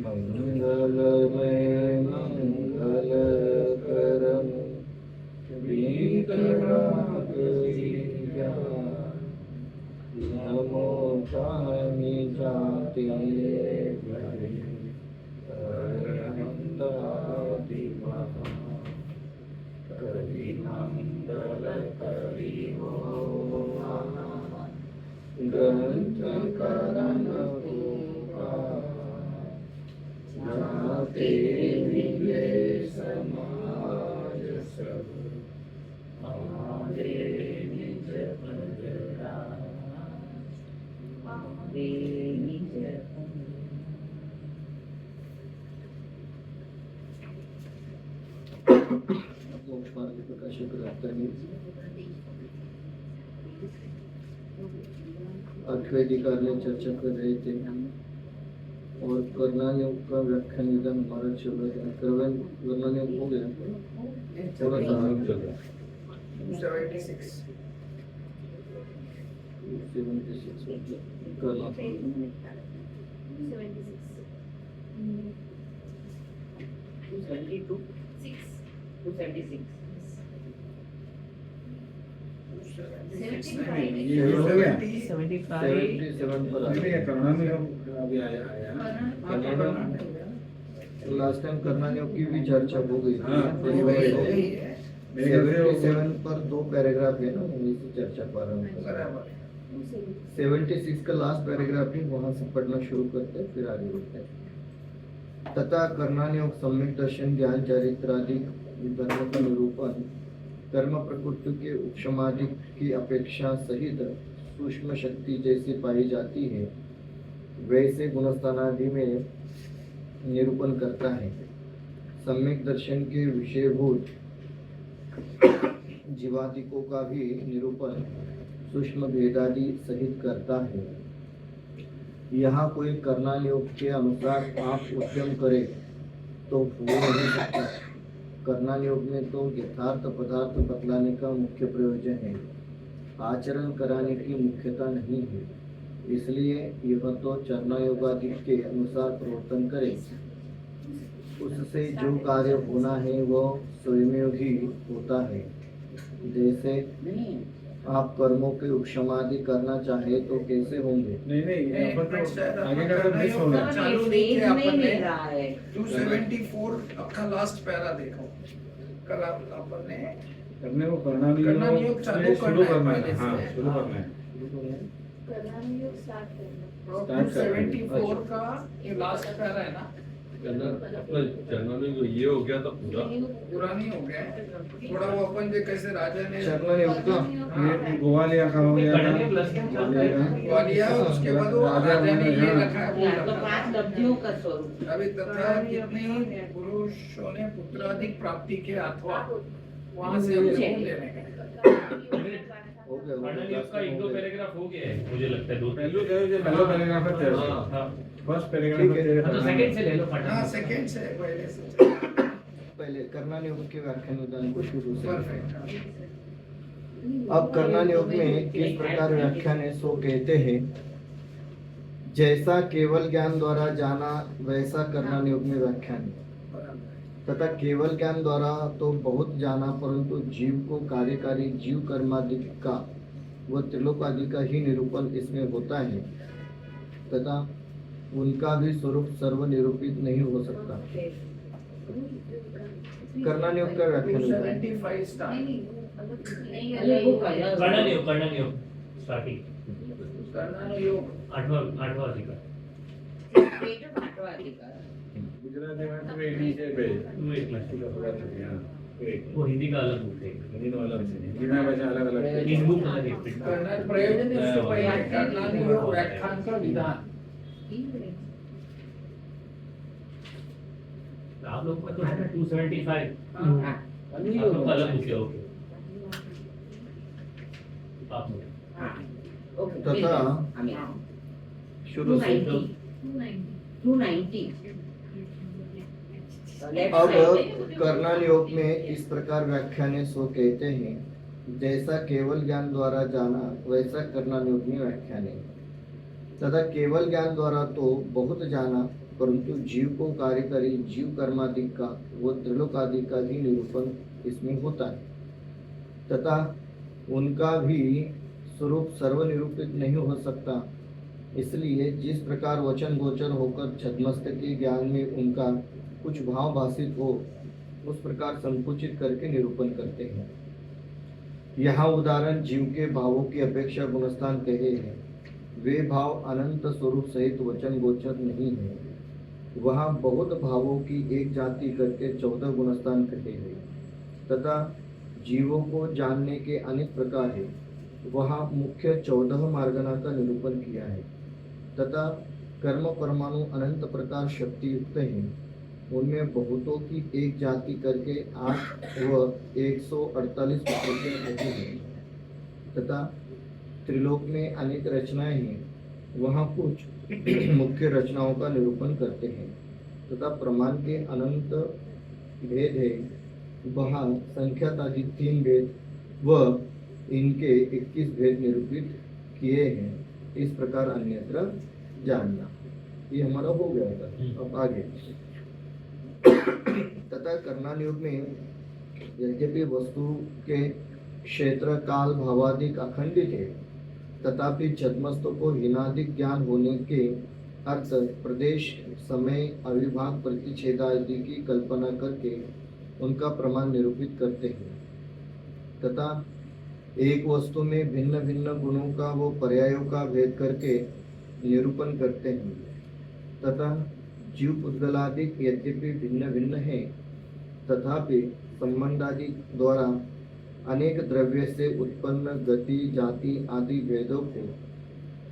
मंगलमय मंगलकरं वीतरागविज्ञान नमो कामि जाते ग्रंथकरण जाते विजय समाज सब हमारे निज प्रजरा हमारे निज आठवें अधिकार में चर्चा कर रहे थे और कर्णायोग का व्याख्यान विधान हमारा चल रहा है। कर्णायोग हो गया थोड़ा सा 77 पर अभी आया लास्ट टाइम कर्णायोग की भी चर्चा हो गई थी। 77 पर 2 पैराग्राफ है ना, इसी चर्चा कर रहा हूँ। 76 का लास्ट पैराग्राफ है, वहां से पढ़ना शुरू करते हैं फिर आगे बढ़ते हैं। तथा कर्णायोग सम्यक दर्शन ज्ञान चरित्र आदि धर्म का निरूपण कर्म प्रकृति के उपशमादि की अपेक्षा सहित सूक्ष्म शक्ति जैसी पाई जाती है वैसे गुणस्थानादि में निरूपण करता है। सम्यक दर्शन के विषयभूत जीवादिकों का भी निरूपण सूक्ष्म भेदादि सहित करता है। यहाँ कोई कर्णायोग के अनुसार आप उद्यम करे तो हो नहीं सकता। कर्णायोग में तो यथार्थ पदार्थ बतलाने का मुख्य प्रयोजन है, आचरण कराने की मुख्यता नहीं है। इसलिए यह तो चरणायोगादि के अनुसार प्रवर्तन करे, उससे जो कार्य होना है वह स्वयं ही होता है। जैसे आप कर्मों के उपशमादि करना चाहे तो कैसे होंगे? नहीं आगे का नहीं होना चालू नहीं रहा है। 274 आपका लास्ट पैरा देखो। कल अपन ने करने को कर्णायोग चालू करना है। हाँ, शुरू करना है। कर्णायोग स्टार्ट करना। 274 का ये लास्ट पैरा है ना। कर्णायोग ये हो गया तो पूरा नहीं हो गया। थोड़ा वो अपन जो कैसे राजा ने कर्णायोग का ग्वालियर का हो गया, ग्वालियर उसके बाद वो राजा ने ये रखा है, वो तो 5 लब्धियों का स्वरूप। अभी तथा कितनी पुरुषों ने पुत्राधिक प्राप्ति के अथवा वहां से हम लोग लेने का कर्णायोग का 1-2 पैराग्राफ हो गया है मुझे लगता है। 2 पहले पैराग्राफ है तेरा। हां फर्स्ट पैराग्राफ है तेरा। तो सेकंड से ले लो फटाफट। हां सेकंड से पहले से पहले कर्णायोग के व्याख्यान विधान को शुरू से। परफेक्ट। अब कर्णायोग में किस प्रकार व्याख्यान है सो कहते हैं, जैसा केवल ज्ञान द्वारा जाना वैसा कर्णायोग में व्याख्यान है। तथा केवल ज्ञान द्वारा तो बहुत जाना, परंतु जीव को कार्यकारी जीव कर्मादि का व त्रिलोक आदि का ही निरूपण इसमें होता है तथा उनका भी स्वरूप सर्व निरूपित नहीं हो सकता। कर्णायोग का व्याख्यान 75 स्टार्ट। कर्णायोग स्टार्टिंग कर्णायोग 8वां अधिकार गुजराती में तो एक नीचे पे वो हिंदी का अलग बुक है। हिंदी तो अलग से हिंदी में वैसे अलग अलग है। इन बुक अलग है। प्रयोजन है उससे पहले कर्णायोग व्याख्यान का विधान। आप लोग को तो है ना 275। हां आप लोग का अलग बुक है। ओके आप लोग तथा शुरू से 290 अब कर्णायोग में इस प्रकार व्याख्यान सो कहते हैं, जैसा केवल ज्ञान द्वारा जाना वैसा कर्णायोग में व्याख्यान है। तथा केवल ज्ञान द्वारा तो बहुत जाना परंतु जीव को कार्यकारी जीव कर्मादि का व त्रिलोकादि का भी निरूपण इसमें होता है तथा उनका भी स्वरूप सर्वनिरूपित नहीं हो सकता। इसलिए जिस प्रकार वचन गोचर होकर छद्मस्तक के ज्ञान में उनका कुछ भाव भाषित हो उस प्रकार संकुचित करके निरूपण करते हैं। यहाँ उदाहरण जीव के भावों की अपेक्षा गुणस्थान कहे हैं। वे भाव अनंत स्वरूप सहित वचन गोचर नहीं है। वहाँ बहुत भावों की एक जाति करके 14 गुणस्थान कहे हैं तथा जीवों को जानने के अनेक प्रकार है। वहाँ मुख्य 14 मार्गना का निरूपण किया है तथा कर्म परमाणु अनंत प्रकार शक्ति युक्त हैं। उनमें बहुतों की एक जाति करके 8 व 148 प्रकृतियां होती हैं तथा त्रिलोक में अनेक रचनाएं हैं। वहाँ कुछ मुख्य रचनाओं का निरूपण करते हैं तथा प्रमाण के अनंत भेद है। वहाँ संख्यात आदि 3 भेद व इनके 21 भेद निरूपित किए हैं। इस प्रकार अन्यत्र जानना। ये हमारा हो गया था। अब आगे तथा कर्णानुयोग में यद्यपि वस्तु के क्षेत्र काल भावादिक अखंडित है तथापि छद्मस्तों को हीनादिक ज्ञान होने के अर्थ प्रदेश समय अविभाग प्रतिच्छेद आदि की कल्पना करके उनका प्रमाण निरूपित करते हैं तथा एक वस्तु में भिन्न भिन्न गुणों का वो पर्यायों का भेद करके निरूपण करते हैं तथा जीव पुद्गलादिक यद्यपि भिन्न भिन्न है तथापि संबंधादि द्वारा अनेक द्रव्य से उत्पन्न गति जाति आदि भेदों को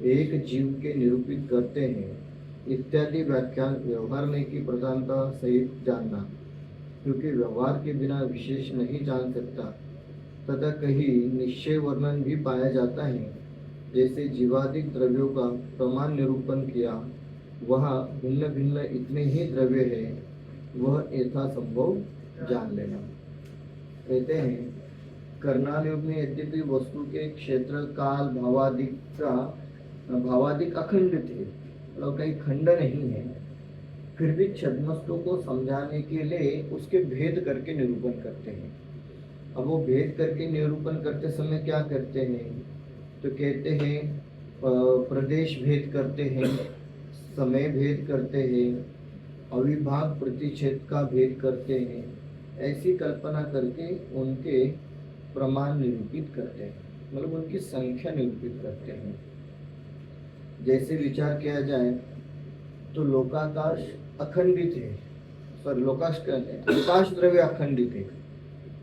एक जीव के निरूपित करते हैं इत्यादि व्याख्यान व्यवहार में की प्रधानता सहित जानना। क्योंकि व्यवहार के बिना विशेष नहीं जान सकता तथा कहीं निश्चय वर्णन भी पाया जाता है। जैसे जीवादिक द्रव्यों का प्रमाण निरूपण किया वहाँ भिन्न भिन्न इतने ही द्रव्य है वह यथासंभव जान लेना। कहते हैं कर्णानुयोग में यद्यपि वस्तु के क्षेत्र काल भावादिक अखंडित है मतलब कहीं खंड नहीं है फिर भी छद्मस्तों को समझाने के लिए उसके भेद करके निरूपण करते हैं। अब वो भेद करके निरूपण करते समय क्या करते हैं तो कहते हैं प्रदेश भेद करते हैं समय भेद करते हैं अविभाग प्रतिच्छेद का भेद करते हैं। ऐसी कल्पना करके उनके प्रमाण निरूपित करते हैं मतलब उनकी संख्या निरूपित करते हैं। जैसे विचार किया जाए तो लोकाकाश अखंडित है आकाश द्रव्य अखंडित है।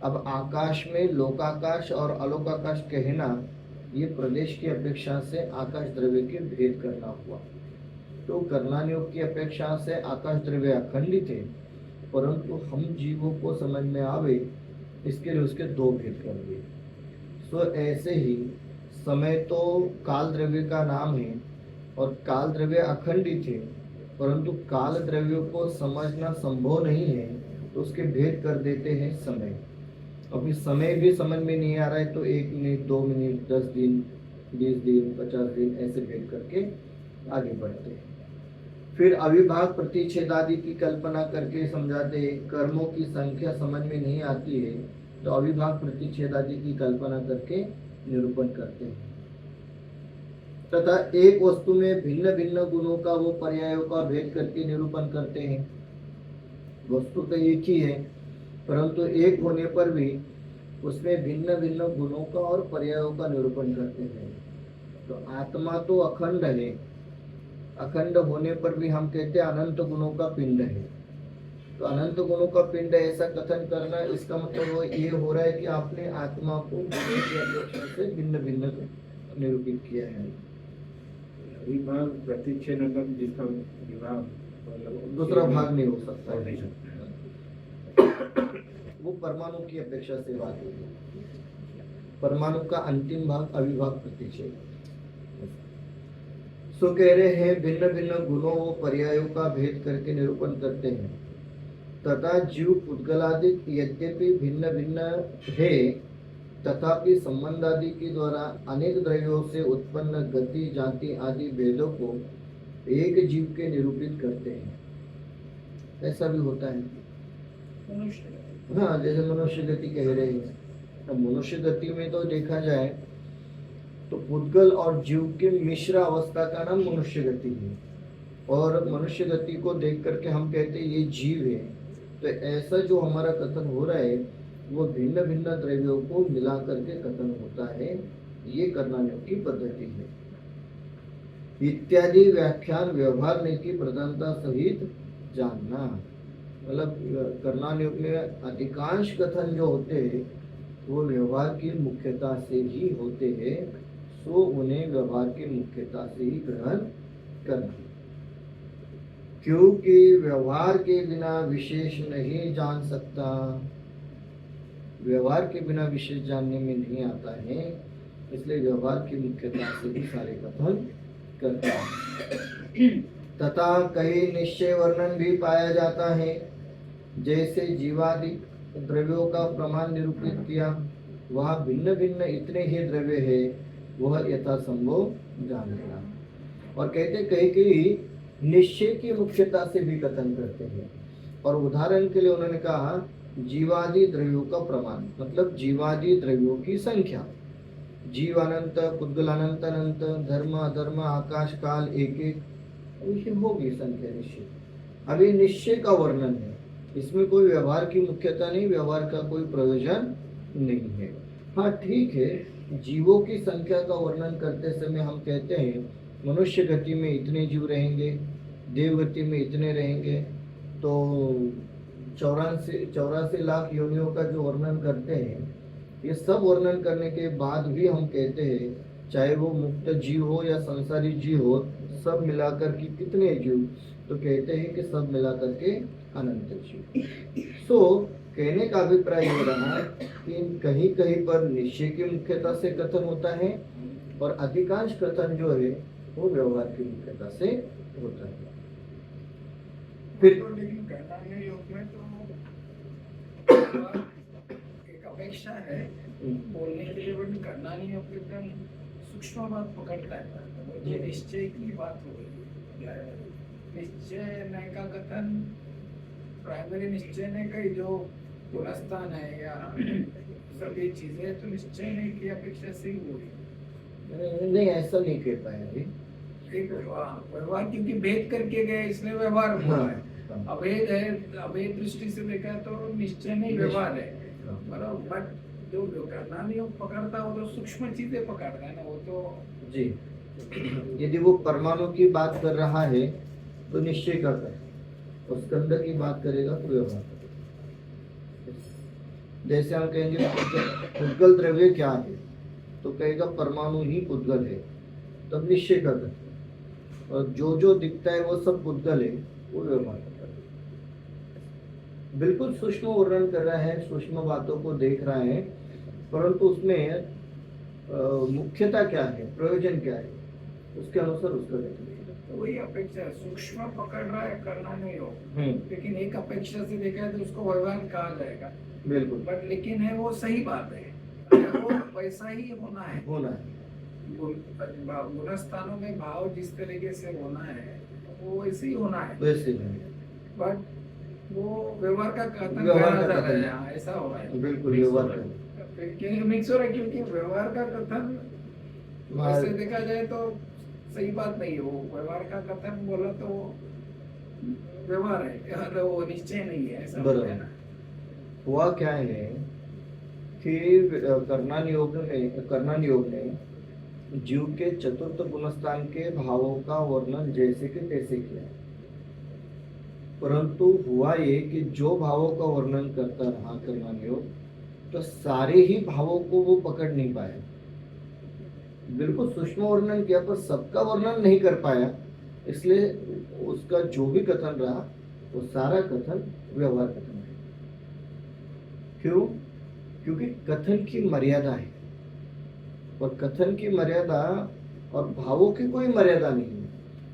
अब आकाश में लोकाकाश और अलोकाकाश कहना ये प्रदेश की अपेक्षा से आकाश द्रव्य के भेद करना हुआ। तो कर्णानुयोग की अपेक्षा से आकाश द्रव्य अखंडित है परंतु हम जीवों को समझ में आवे इसके लिए उसके 2 भेद कर दिए। सो ऐसे ही समय तो काल द्रव्य का नाम है और काल द्रव्य अखंडित है परंतु काल द्रव्यों को समझना संभव नहीं है तो उसके भेद कर देते हैं समय। अभी समय भी समझ में नहीं आ रहा है तो 1 मिनट 2 मिनट 10 दिन 20 दिन 50 दिन ऐसे भेद करके आगे बढ़ते हैं। फिर अविभाग प्रतिच्छेद आदि की कल्पना करके समझाते हैं। कर्मों की संख्या समझ में नहीं आती है तो अविभाग प्रतिच्छेद आदि की कल्पना करके निरूपण करते हैं तथा एक वस्तु में भिन्न भिन्न गुणों का वो पर्यायों का भेद करके निरूपण करते हैं। वस्तु तो एक ही है परंतु एक होने पर भी उसमें भिन्न भिन्न गुणों का और पर्यायों का निरूपण करते हैं। तो आत्मा तो अखंड है, अखंड होने पर भी हम कहते हैं अनंत गुणों का पिंड है। तो अनंत गुणों का पिंड ऐसा कथन करना इसका मतलब वो ये हो रहा है कि आपने आत्मा को गुणों की अपेक्षा से भिन्न भिन्न निरूपित किया है। विभाग प्रतिच्छेद मतलब जिसका विभाग दूसरा भाग नहीं हो सकता नहीं है। वो परमाणु की अपेक्षा से बात होगी। परमाणु का अंतिम भाग अविभाग प्रतिच्छेद। सो कह रहे हैं भिन्न भिन्न गुणों व पर्यायों का भेद करके निरूपण करते हैं तथा जीव पुद्गलादिक यद्यपि भिन्न भिन्न है तथापि संबंध आदि के द्वारा अनेक द्रव्यों से उत्पन्न गति जाति आदि भेदों को एक जीव के निरूपित करते हैं। ऐसा भी होता है। मनुष्य हाँ, जैसे मनुष्य गति कह रहे हैं। अब मनुष्य गति में तो देखा जाए तो पुद्गल और जीव के मिश्र अवस्था का नाम मनुष्य गति है। और मनुष्य गति को देख करके हम कहते हैं ये जीव है। तो ऐसा जो हमारा कथन हो रहा है वो भिन्न भिन्न द्रव्यों को मिला करके कथन होता है। ये कर्णानुयोग की पद्धति है। इत्यादि व्याख्यान व्यवहार नीति प्रधानता सहित जानना। मतलब कर्णानुयोग में अधिकांश कथन जो होते हैं वो व्यवहार की मुख्यता से ही होते हैं, सो उन्हें व्यवहार की मुख्यता से ही ग्रहण करना। क्योंकि व्यवहार के बिना विशेष नहीं जान सकता, व्यवहार के बिना विशेष जानने में नहीं आता है, इसलिए व्यवहार की मुख्यता से ही सारे कथन करता है। तथा कई निश्चय वर्णन भी पाया जाता है, जैसे जीवादि द्रव्यों का प्रमाण निरूपित किया, वह भिन्न भिन्न इतने ही द्रव्य है, वह यथासंभव जान लेना। और कहते कहीं कहीं निश्चय की मुख्यता से भी कथन करते हैं। और उदाहरण के लिए उन्होंने कहा जीवादि द्रव्यों का प्रमाण, मतलब जीवादि द्रव्यों की संख्या। जीव अनंत, पुद्गल अनंत अनंत, धर्म अधर्म, आकाश काल एक एक, ये होगी संख्या निश्चय। अभी निश्चय का वर्णन है, इसमें कोई व्यवहार की मुख्यता नहीं, व्यवहार का कोई प्रयोजन नहीं है। हाँ ठीक है, जीवों की संख्या का वर्णन करते समय हम कहते हैं मनुष्य गति में इतने जीव रहेंगे, देव गति में इतने रहेंगे, तो 84 लाख योनियों का जो वर्णन करते हैं, ये सब वर्णन करने के बाद भी हम कहते हैं चाहे वो मुक्त जीव हो या संसारी जीव हो, सब मिलाकर के कितने जीव, तो कहते हैं कि सब मिलाकर के अनंत जीव। सो कहने का अभिप्राय हो रहा है कि कहीं कहीं पर निश्चय की मुख्यता से कथन होता है और अधिकांश कथन जो है वो व्यवहार की मुख्यता से होता है। फिर लेकिन कर्णानुयोग में तो एक अपेक्षा है बोलने के लिए, बट कर्णानुयोग एकदम सूक्ष्म बात पकड़ता है। ये निश्चय की बात हो गई, निश्चय नय का कथन प्राइमरी निश्चय ने कही जो गुणस्थान है या सभी चीजें, तो निश्चय नहीं की अपेक्षा से ही हुई। नहीं, ऐसा नहीं कह पाए अभी। एक व्यवहार क्योंकि भेद करके गए इसलिए व्यवहार हुआ है। अभेद है, अभेद दृष्टि से देखा तो निश्चय नहीं व्यवहार है, बराबर। बट जो कर्णानुयोग पकड़ता है वो तो सूक्ष्म चीजें पकड़ता है ना, वो तो जी। यदि वो परमाणु की बात कर रहा है तो निश्चय करता है, और स्कंद की बात करेगा तो व्यवहार करेगा। जैसे हम कहेंगे पुद्गल द्रव्य क्या है, तो कहेगा परमाणु ही पुद्गल है, तब निश्चय करता है। और जो जो दिखता है वो सब पुद्गल है, वो व्यवहार करता है। बिल्कुल सूक्ष्म वर्णन कर रहा है, सूक्ष्म बातों को देख रहा है, परंतु उसमें मुख्यता क्या है, प्रयोजन क्या है, उसके अनुसार उसका तो वही अपेक्षा है। सूक्ष्म पकड़ रहा है कर्णानुयोग, लेकिन एक अपेक्षा से देखा है तो उसको व्यवहार कहा जाएगा। बिल्कुल, बट लेकिन है वो सही बात है, वो वैसा ही होना है। गुणस्थानों में भाव जिस तरीके से होना है वो वैसे ही होना है, वैसे बट वो व्यवहार का कथन व्यवहार करा का जा रहा है। कथन। हाँ, ऐसा हो रहा है, बिल्कुल व्यवहार का मिक्स हो रहा है। क्योंकि व्यवहार का कथन वैसे देखा जाए तो सही बात नहीं है। वो व्यवहार का कथन बोला तो व्यवहार है, तो वो निश्चय नहीं है, ऐसा बराबर। है ना। हुआ क्या है कि कर्णानुयोग ने जीव के चतुर्थ गुणस्थान के भावों का वर्णन जैसे कि तैसे किया, परंतु हुआ ये कि जो भावों का वर्णन करता रहा कर्णानुयोग, तो सारे ही भावों को वो पकड़ नहीं पाया। बिल्कुल सूक्ष्म वर्णन किया पर सबका वर्णन नहीं कर पाया, इसलिए उसका जो भी कथन रहा वो सारा कथन व्यवहार कथन है। क्यों? क्योंकि कथन की मर्यादा है, और कथन की मर्यादा और भावों की कोई मर्यादा नहीं है।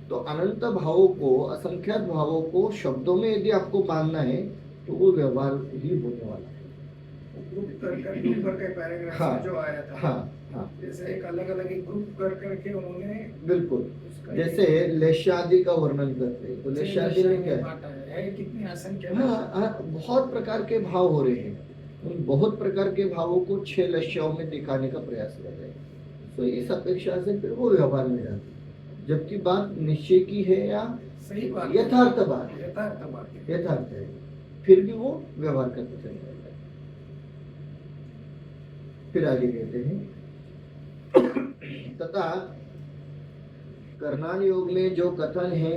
तो अनंत भावों को, असंख्यात भावों को शब्दों में यदि आपको बांधना है तो वो व्यवहार ही होने वाला है। ग्रुप के पैराग्राफ हाँ, जो आया था, हाँ, हाँ जैसे एक अलग अलग एक ग्रुप कर करके उन्होंने बिल्कुल, उसका जैसे लेशादी का वर्णन करते हैं तो लेशादी में क्या है? बांटा है कितनी आसन क्या हाँ हाँ, बहुत प्रकार के भाव हो रहे हैं, उन बहुत प्रकार के भावों को 6 लक्ष्यों में दिखाने का प्रयास कर रहे हैं। तो इस अपेक्षा से फिर वो व्यवहार में जाते हैं। जबकि बात निश्चय की है या सही बात यथार्थ बात है, यथार्थ बात है। यथार्थ है, फिर भी वो व्यवहार करते चले जाते हैं। फिर आगे कहते हैं तथा करनाल योग में जो कथन है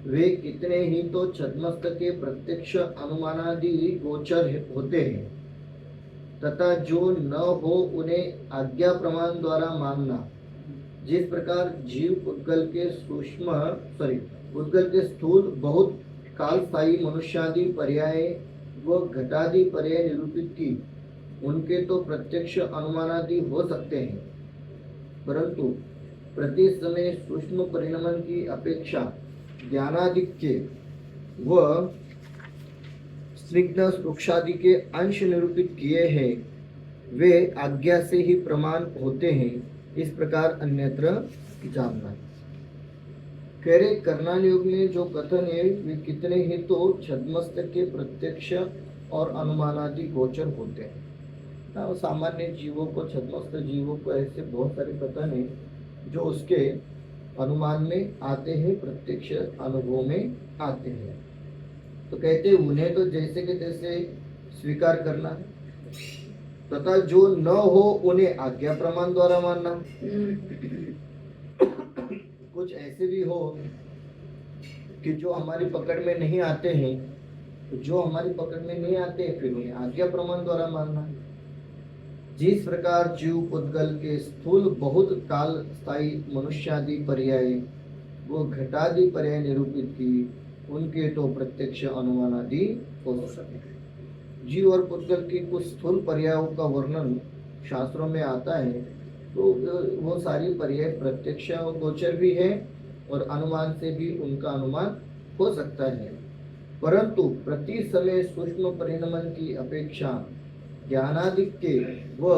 वे कितने ही तो छद्मस्त के प्रत्यक्ष अनुमानादि गोचर होते हैं तथा जो न हो उन्हें आज्ञा प्रमाण द्वारा मानना। जिस प्रकार जीव उद्गल के उद्गल के स्थूल बहुत कालस्थायी मनुष्यादि पर्याय व घटादि पर्याय निरूपित की, उनके तो प्रत्यक्ष अनुमानादि हो सकते हैं, परंतु प्रति समय सूक्ष्म परिणमन की अपेक्षा ज्ञानादित्य व स्निग्ध वृक्षादि के अंश निरूपित किए हैं वे आज्ञा से ही प्रमाण होते हैं, इस प्रकार अन्यत्र जानना। कह रहे करनाल योग में जो कथन है वे कितने ही तो छद्मस्त के प्रत्यक्ष और अनुमानादि गोचर होते हैं। ना सामान्य जीवों को, छद्मस्त जीवों को ऐसे बहुत सारे कथन हैं जो उसके अनुमान में आते हैं, प्रत्यक्ष अनुभव में आते हैं। तो कहते हैं उन्हें तो जैसे के तैसे स्वीकार करना है तथा जो न हो उन्हें आज्ञा प्रमाण द्वारा मानना। कुछ ऐसे भी हो कि जो हमारी पकड़ में नहीं आते हैं, तो जो हमारी पकड़ में नहीं आते हैं फिर उन्हें आज्ञा प्रमाण द्वारा मानना। जिस प्रकार जीव उद्गल के स्थूल बहुत काल स्थायी मनुष्यादि पर्याय वो घटादि पर्याय निरूपित की, उनके तो प्रत्यक्ष अनुमानादि हो सके। जीव और पुद्गल के कुछ स्थूल पर्यायों का वर्णन शास्त्रों में आता है, तो वो सारी पर्याय प्रत्यक्ष गोचर भी है और अनुमान से भी उनका अनुमान हो सकता है, परंतु प्रति समय सूक्ष्म परिणमन की अपेक्षा ज्ञानादित्य व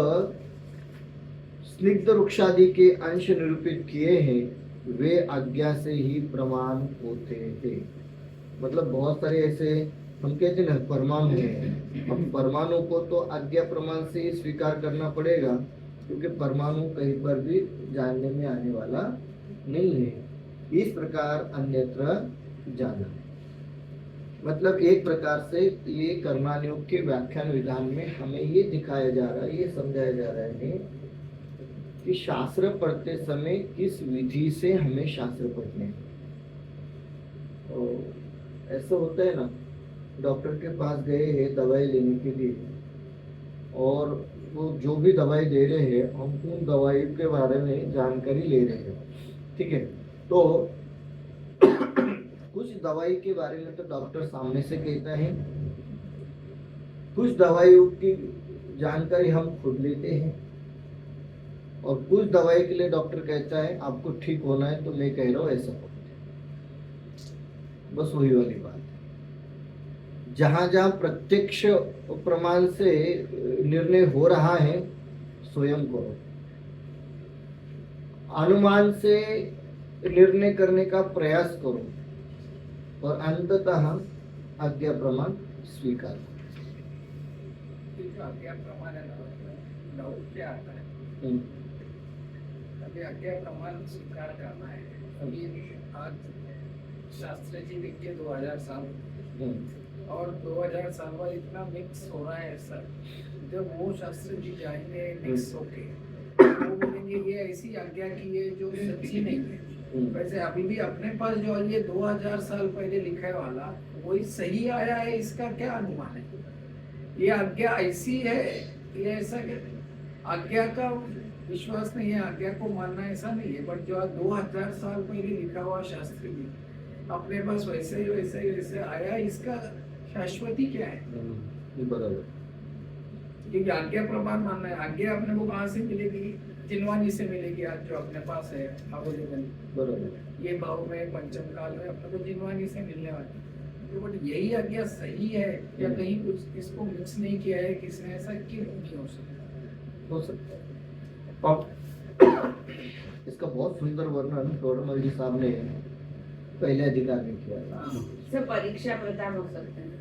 स्निग्ध वृक्षादि के अंश निरूपित किए हैं वे आज्ञा से ही प्रमाण होते हैं। मतलब बहुत सारे ऐसे हम कहते हैं ना परमाणु है, हम परमाणु को तो आज्ञा प्रमाण से ही स्वीकार करना पड़ेगा, क्योंकि परमाणु कहीं पर भी जानने में आने वाला नहीं है। इस प्रकार अन्यत्र जाना, मतलब एक प्रकार से ये करनाल योग के व्याख्यान विधान में हमें ये दिखाया जा रहा है, ये समझाया जा रहा है कि शास्त्र पढ़ते समय किस विधि से हमें शास्त्र पढ़ने हैं। तो ऐसा होता है ना, डॉक्टर के पास गए हैं दवाई लेने के लिए और वो जो भी दवाई दे रहे हैं हम उन दवाई के बारे में जानकारी ले रहे हैं, ठीक है। तो कुछ दवाई के बारे में तो डॉक्टर सामने से कहता है, कुछ दवाइयों की जानकारी हम खुद लेते हैं और कुछ दवाई के लिए डॉक्टर कहता है आपको ठीक होना है तो मैं कह रहा हूँ ऐसा हो। बस वही वाली बात है। जहाँ जहाँ प्रत्यक्ष प्रमाण से निर्णय हो रहा है स्वयं करो, अनुमान से निर्णय करने का प्रयास करो और अंततः आज्ञा प्रमाण स्वीकार करो। आज्ञा प्रमाण है ना, डाउट क्या आता है, अभी आज्ञा प्रमाण स्वीकार करना है। अभी आज शास्त्र जी लिख के 2000 साल और 2000 साल बाद इतना मिक्स हो रहा है सर, जब वो शास्त्र जी जाएंगे मिक्स होके वो बोलेंगे ये ऐसी आज्ञा की है जो सच्ची नहीं है। वैसे अभी भी अपने पास जो ये 2000 साल पहले लिखा वाला वही सही आया है, इसका क्या अनुमान है? ये आज्ञा ऐसी है, ये ऐसा आज्ञा का विश्वास नहीं है, आज्ञा को मानना ऐसा नहीं है, बट जो 2000 साल पहले लिखा हुआ शास्त्र भी अपने पास वैसे ही आया, इसका शाश्वती क्या है? बराबर, क्योंकि आज्ञा प्रमाण मानना है। आज्ञा अपने को कहाँ से मिलेगी? जिनवानी से मिलेगी। आज जो अपने पास है अवेलेबल, बराबर, ये भाव में पंचम काल में अपने को जिनवानी से मिलने वाली, तो बट यही आज्ञा सही है या कहीं कुछ इसको मिक्स नहीं किया है किसने, ऐसा क्यों नहीं हो सकता? हो सकता है। इसका बहुत सुंदर वर्णन टोडरमल जी साहब ने पहले अधिकार में किया था। सब परीक्षा प्रदान हो सकते हैं।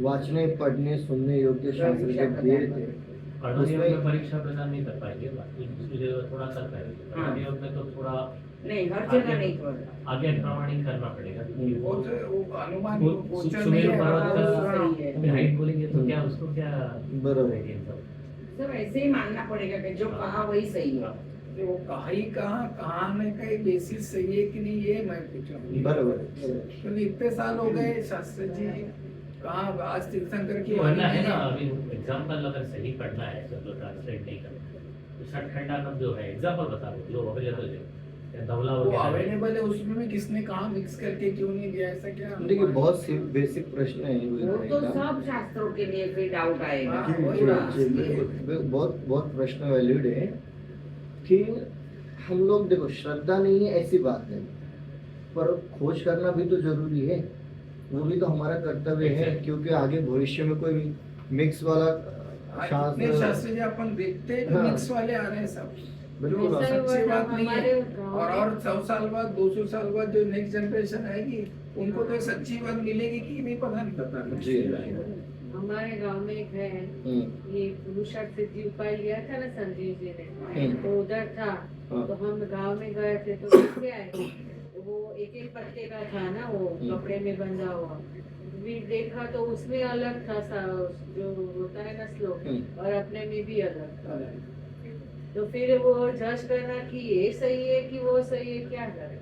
वाचने पढ़ने सुनने योग्य शास्त्र जब दिए थे कर्णयोग में परीक्षा प्रदान नहीं कर पाएंगे, बाकी दूसरी जगह थोड़ा कर पाएंगे। कर्णयोग में तो थोड़ा नहीं, हर जगह नहीं करना। आगे प्रमाणिक करना पड़ेगा, क्योंकि वो वो तो वो अनुमान वो गोचर सुमेरु नहीं है, पर्वत वो सही है। का हाइट बोलेंगे तो क्या उसको क्या बराबर। ये सब? सब ऐसे ही मानना पड़ेगा कि जो कहा वही सही है। तो वो कहाने का एक बेसिस सही है कि नहीं, ये मैं पूछा बराबर। क्योंकि इतने साल हो गए शास्त्री जी कहाँ आज तीर्थंकर की वरना है वाणी ना, नहीं अभी एग्जाम्पल अगर सही पढ़ना है सब लोग ट्रांसलेट नहीं करते तो षटखंडानम जो है एग्जाम्पल बता दो जो अवेलेबल है या धवला वो वगैरह है। अवेलेबल है, उसमें भी किसने कहाँ मिक्स करके क्यों नहीं दिया, ऐसा क्या देखिए बहुत सी बेसिक प्रश्न है वो तो सब शास्त्रों के लिए फिर डाउट आएगा। हाँ, वही जी, बात। जी, बिल्कुल। बहुत बहुत प्रश्न वैलिड है कि हम लोग देखो श्रद्धा नहीं है ऐसी बात है, पर खोज करना भी तो जरूरी है, वो भी तो हमारा कर्तव्य है, क्योंकि आगे भविष्य में कोई मिक्स वाला आज इतने शास्त्री जी अपन देखते हैं जो हाँ। मिक्स वाले आ रहे हैं सब, बिल्कुल जो ऐसा ही सच्ची हुआ था बात नहीं हमारे है। गाँव और में। 100 साल बाद 200 साल बाद जो नेक्स्ट जनरेशन आएगी उनको तो सच्ची बात मिलेगी कि नहीं पता नहीं। पता नहीं। जी। हमारे गांव में एक है, हम्म, ये पुरुषार्थ सिद्धि उपाय लिया था ना संजीव जी ने, हम्म। तो उधर था। हाँ। तो हम गांव में गए थे तो कैसे आए, तो वो एक एक पत्ते का था ना, वो कपड़े में बंधा हुआ। भी देखा तो उसमें अलग था जो होता है ना श्लोक, और अपने में भी अलग था। तो फिर वो जज करना कि ये सही है कि वो सही है, क्या करे।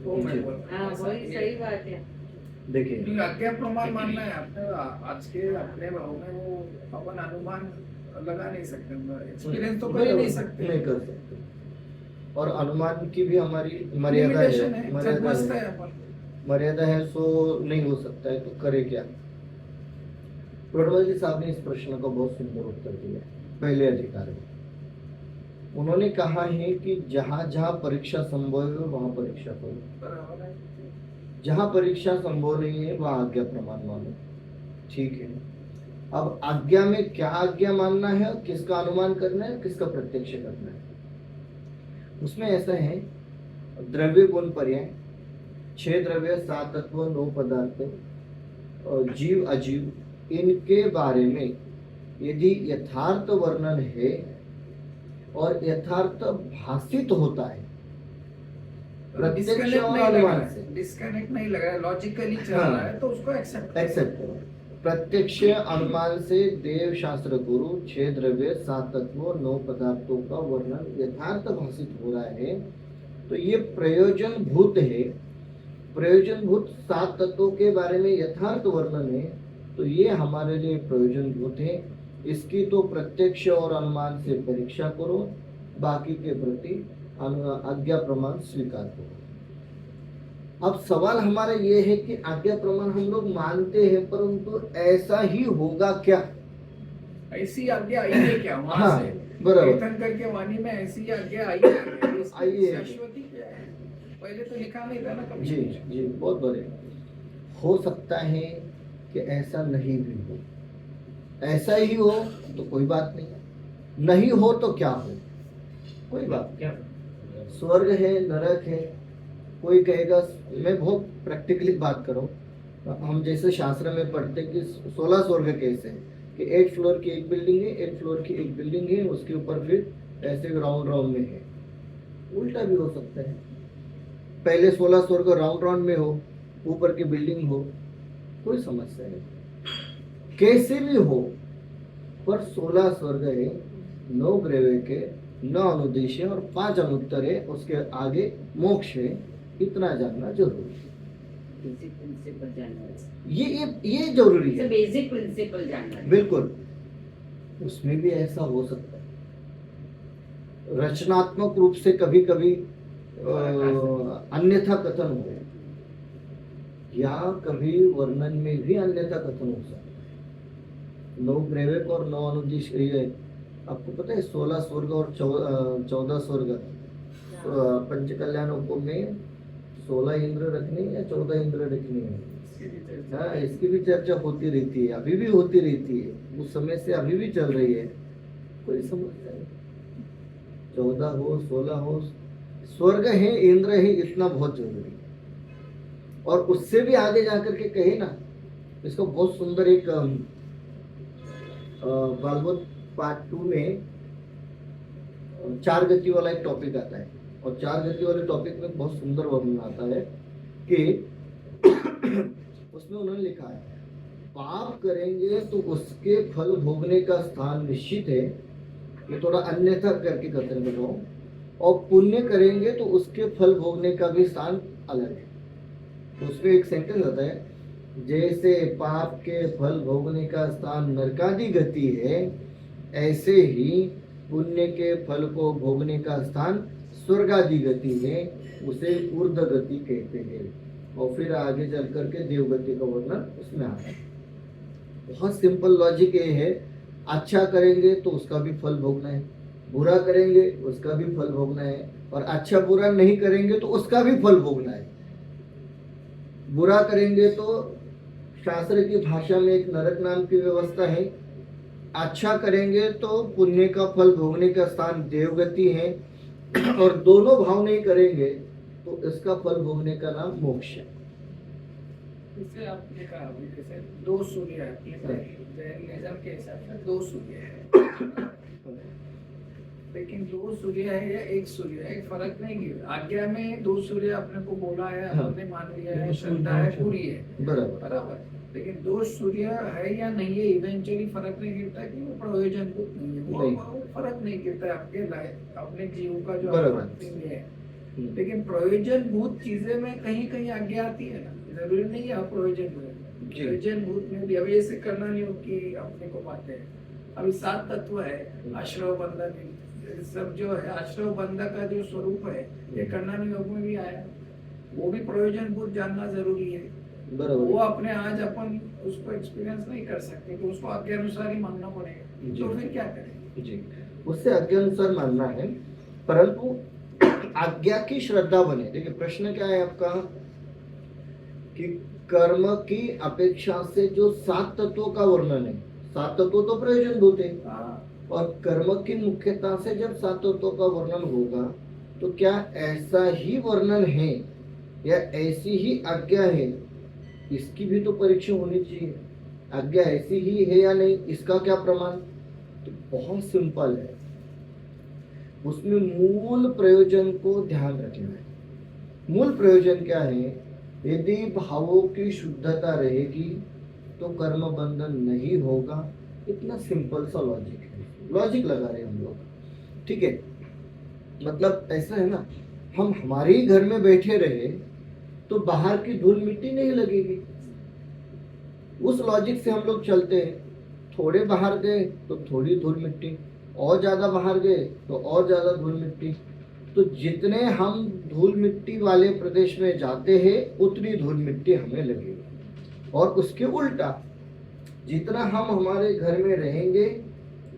वो मैं बोल रहा हाँ हूँ, वही ऐसा सही ये- बात है। देखिए क्योंकि आज्ञा प्रमाण मानना है आपने आज के अपने भाव में, वो अपन अनुमान लगा नहीं सकते, एक्सपीरियंस तो कर ही नहीं सकते, नहीं कर सकते, और अनुमान की भी हमारी मर्यादा लिमिटेशन है, है, मर्यादा छदमस्त है है, अपन। मर्यादा है, सो नहीं हो सकता है, तो करे क्या। टोडरमल जी साहब ने इस प्रश्न का बहुत सुंदर उत्तर दिया पहले अधिकार में। उन्होंने कहा है कि जहां जहां परीक्षा संभव है वहां परीक्षा करो, बराबर है। जहां परीक्षा संभव नहीं है वहां आज्ञा प्रमाण मानो। ठीक है, अब आज्ञा में क्या आज्ञा मानना है, किसका अनुमान करना है, किसका प्रत्यक्ष करना है, उसमें ऐसा है द्रव्य गुण पर्याय, 6 द्रव्य 7 तत्व 9 पदार्थ और जीव अजीव, इनके बारे में यदि यथार्थ वर्णन है और यथार्थ भाषित होता है प्रत्यक्ष डिस्कनेक्ट और नहीं लग अनुमान रहा से, है, डिस्कनेक्ट नहीं लग रहा है, लॉजिकली चल हाँ। रहा है तो उसको एक्सेप्ट एक्सेप्ट करो। प्रत्यक्ष अनुमान से देव शास्त्र गुरु 6 द्रव्य 7 तत्वों 9 पदार्थों का वर्णन यथार्थ भाषित हो रहा है, तो ये प्रयोजन भूत है। प्रयोजन भूत 7 तत्वों के बारे में यथार्थ वर्णन है, तो ये हमारे लिए प्रयोजन भूत है। इसकी तो प्रत्यक्ष और अनुमान से परीक्षा करो, बाकी के प्रति आज्ञा प्रमाण स्वीकार करो। अब सवाल हमारा ये है कि आज्ञा प्रमाण हम लोग मानते हैं, परंतु ऐसा ही होगा क्या? ऐसी आज्ञा आई है क्या वहां हाँ, से? बराबर। तीर्थंकर के वाणी में ऐसी आज्ञा आई है क्या? इसकी आई है। शाश्वती क्या है? पहले तो लिखा नहीं था ना कभी। जी जी, बहुत बढ़िया। हो सकता है कि ऐसा नहीं भी हो, ऐसा ही हो तो कोई बात नहीं, नहीं हो तो क्या हो, कोई बात क्या नहीं। स्वर्ग है, नरक है, कोई कहेगा, मैं बहुत प्रैक्टिकली बात करूं, हम जैसे शास्त्र में पढ़ते कि 16 स्वर्ग कैसे हैं कि 8 फ्लोर की एक बिल्डिंग है, 8 फ्लोर की एक बिल्डिंग है, उसके ऊपर फिर ऐसे राउंड राउंड में है। उल्टा भी हो सकता है, पहले 16 स्वर्ग राउंड राउंड में हो, ऊपर की बिल्डिंग हो, कोई समस्या नहीं, कैसे भी हो, पर 16 स्वर्ग है, 9 ग्रह के, 9 अनुदेश है और 5 अनुत्तर है, उसके आगे मोक्ष है, इतना जानना जरूरी है। बेसिक प्रिंसिपल जानना है। ये जरूरी है, बेसिक प्रिंसिपल जानना है। बिल्कुल। उसमें भी ऐसा हो सकता है, रचनात्मक रूप से कभी कभी अन्यथा कथन हो, या कभी वर्णन में भी अन्यथा कथन हो सकता है। 9 ग्रेवेक और 9 अनुदिश, आपको पता है 16 स्वर्ग और 14 स्वर्ग, पंचकल्याणों में 16 इंद्र रखने या 14 इंद्र रखने हैं। हाँ, इसकी भी चर्चा होती रहती है, अभी भी होती रहती है, उस समय से अभी भी चल रही है, कोई समस्या नहीं। 14 हो 16 हो, स्वर्ग है इंद्र है, इतना बहुत जरूरी। और उससे भी आगे जाकर के कहे ना, इसको बहुत सुंदर एक भागवत पार्ट 2 में 4 गति वाला एक टॉपिक आता है, और 4 गति वाले टॉपिक में बहुत सुंदर वर्णन आता है कि उसमें उन्होंने लिखा है, पाप करेंगे तो उसके फल भोगने का स्थान निश्चित है, ये थोड़ा अन्यथा करके करते हैं लोग, और पुण्य करेंगे तो उसके फल भोगने का भी स्थान अलग है। तो उसमें एक सेंटेंस आता है, जैसे पाप के फल भोगने का स्थान नरकादि गति है, ऐसे ही पुण्य के फल को भोगने का स्थान स्वर्गादि गति है, उसे ऊर्ध्व गति कहते हैं। और फिर आगे चल करके देवगति का वर्णन उसमें आता है। बहुत सिंपल लॉजिक ये है, अच्छा करेंगे तो उसका भी फल भोगना है, बुरा करेंगे उसका भी फल भोगना है, और अच्छा बुरा नहीं करेंगे तो उसका भी फल भोगना है। बुरा करेंगे तो शास्त्र की भाषा में एक नरक नाम की व्यवस्था है, अच्छा करेंगे तो पुण्य का फल भोगने का स्थान देवगति है, और दोनों भाव नहीं करेंगे तो इसका फल भोगने का नाम मोक्ष है। इससे आपने कहा अभी जैसे 2 सूर्य है, जैनिज्म के हिसाब से 2 सूर्य है, लेकिन 2 सूर्य है या 1 सूर्य है, फर्क नहीं गिरा। आज्ञा में 2 सूर्य आपने को बोला है, आपने मान लिया है, श्रद्धा है, पूरी है, बराबर। लेकिन 2 सूर्य है या नहीं है, इवेंचुअली फर्क नहीं गिरता कि वो प्रयोजन को नहीं है, वो फर्क नहीं गिरता आपके लाइफ, अपने जीव का जो अंतिम है। लेकिन प्रयोजन भूत चीजें में कहीं कहीं आज्ञा आती है ना, जरूरी नहीं है प्रयोजन भूत में भी। अभी ऐसे करना नहीं हो कि अपने को बातें हैं, अभी 7 तत्व है, आश्रव बंधन सब जो है, आश्रव बंधन का जो स्वरूप है, ये करना नहीं योग में भी आया, वो भी प्रयोजन भूत जानना जरूरी है। वो अपने आज अपन उसको एक्सपीरियंस नहीं कर सकते, तो उसको आज्ञा अनुसार ही मानना पड़ेगा। तो फिर क्या करें जी, उससे आज्ञा अनुसार मानना है, परंतु आज्ञा की श्रद्धा बने। देखिए प्रश्न क्या है आपका कि कर्म की अपेक्षा से जो 7 तत्वों का वर्णन है, 7 तत्व तो प्रयोजन भूत है, और कर्म की मुख्यता से जब 7 तत्वों का वर्णन होगा तो क्या ऐसा ही वर्णन है या ऐसी ही आज्ञा है, इसकी भी तो परीक्षा होनी चाहिए। आज्ञा ऐसी ही है या नहीं, इसका क्या प्रमाण? तो बहुत सिंपल है, उसमें मूल प्रयोजन को ध्यान रखना है। मूल प्रयोजन क्या है? यदि भावों की शुद्धता रहेगी तो कर्म बंधन नहीं होगा। इतना सिंपल सा लॉजिक है, लॉजिक लगा रहे हम लोग, ठीक है। मतलब ऐसा है ना, हम हमारे ही घर में बैठे रहे तो बाहर की धूल मिट्टी नहीं लगेगी, उस लॉजिक से हम लोग चलते हैं। थोड़े बाहर गए तो थोड़ी धूल मिट्टी, और ज्यादा बाहर गए तो और ज्यादा धूल मिट्टी। तो जितने हम धूल मिट्टी वाले प्रदेश में जाते हैं उतनी धूल मिट्टी हमें लगेगी, और उसके उल्टा जितना हम हमारे घर में रहेंगे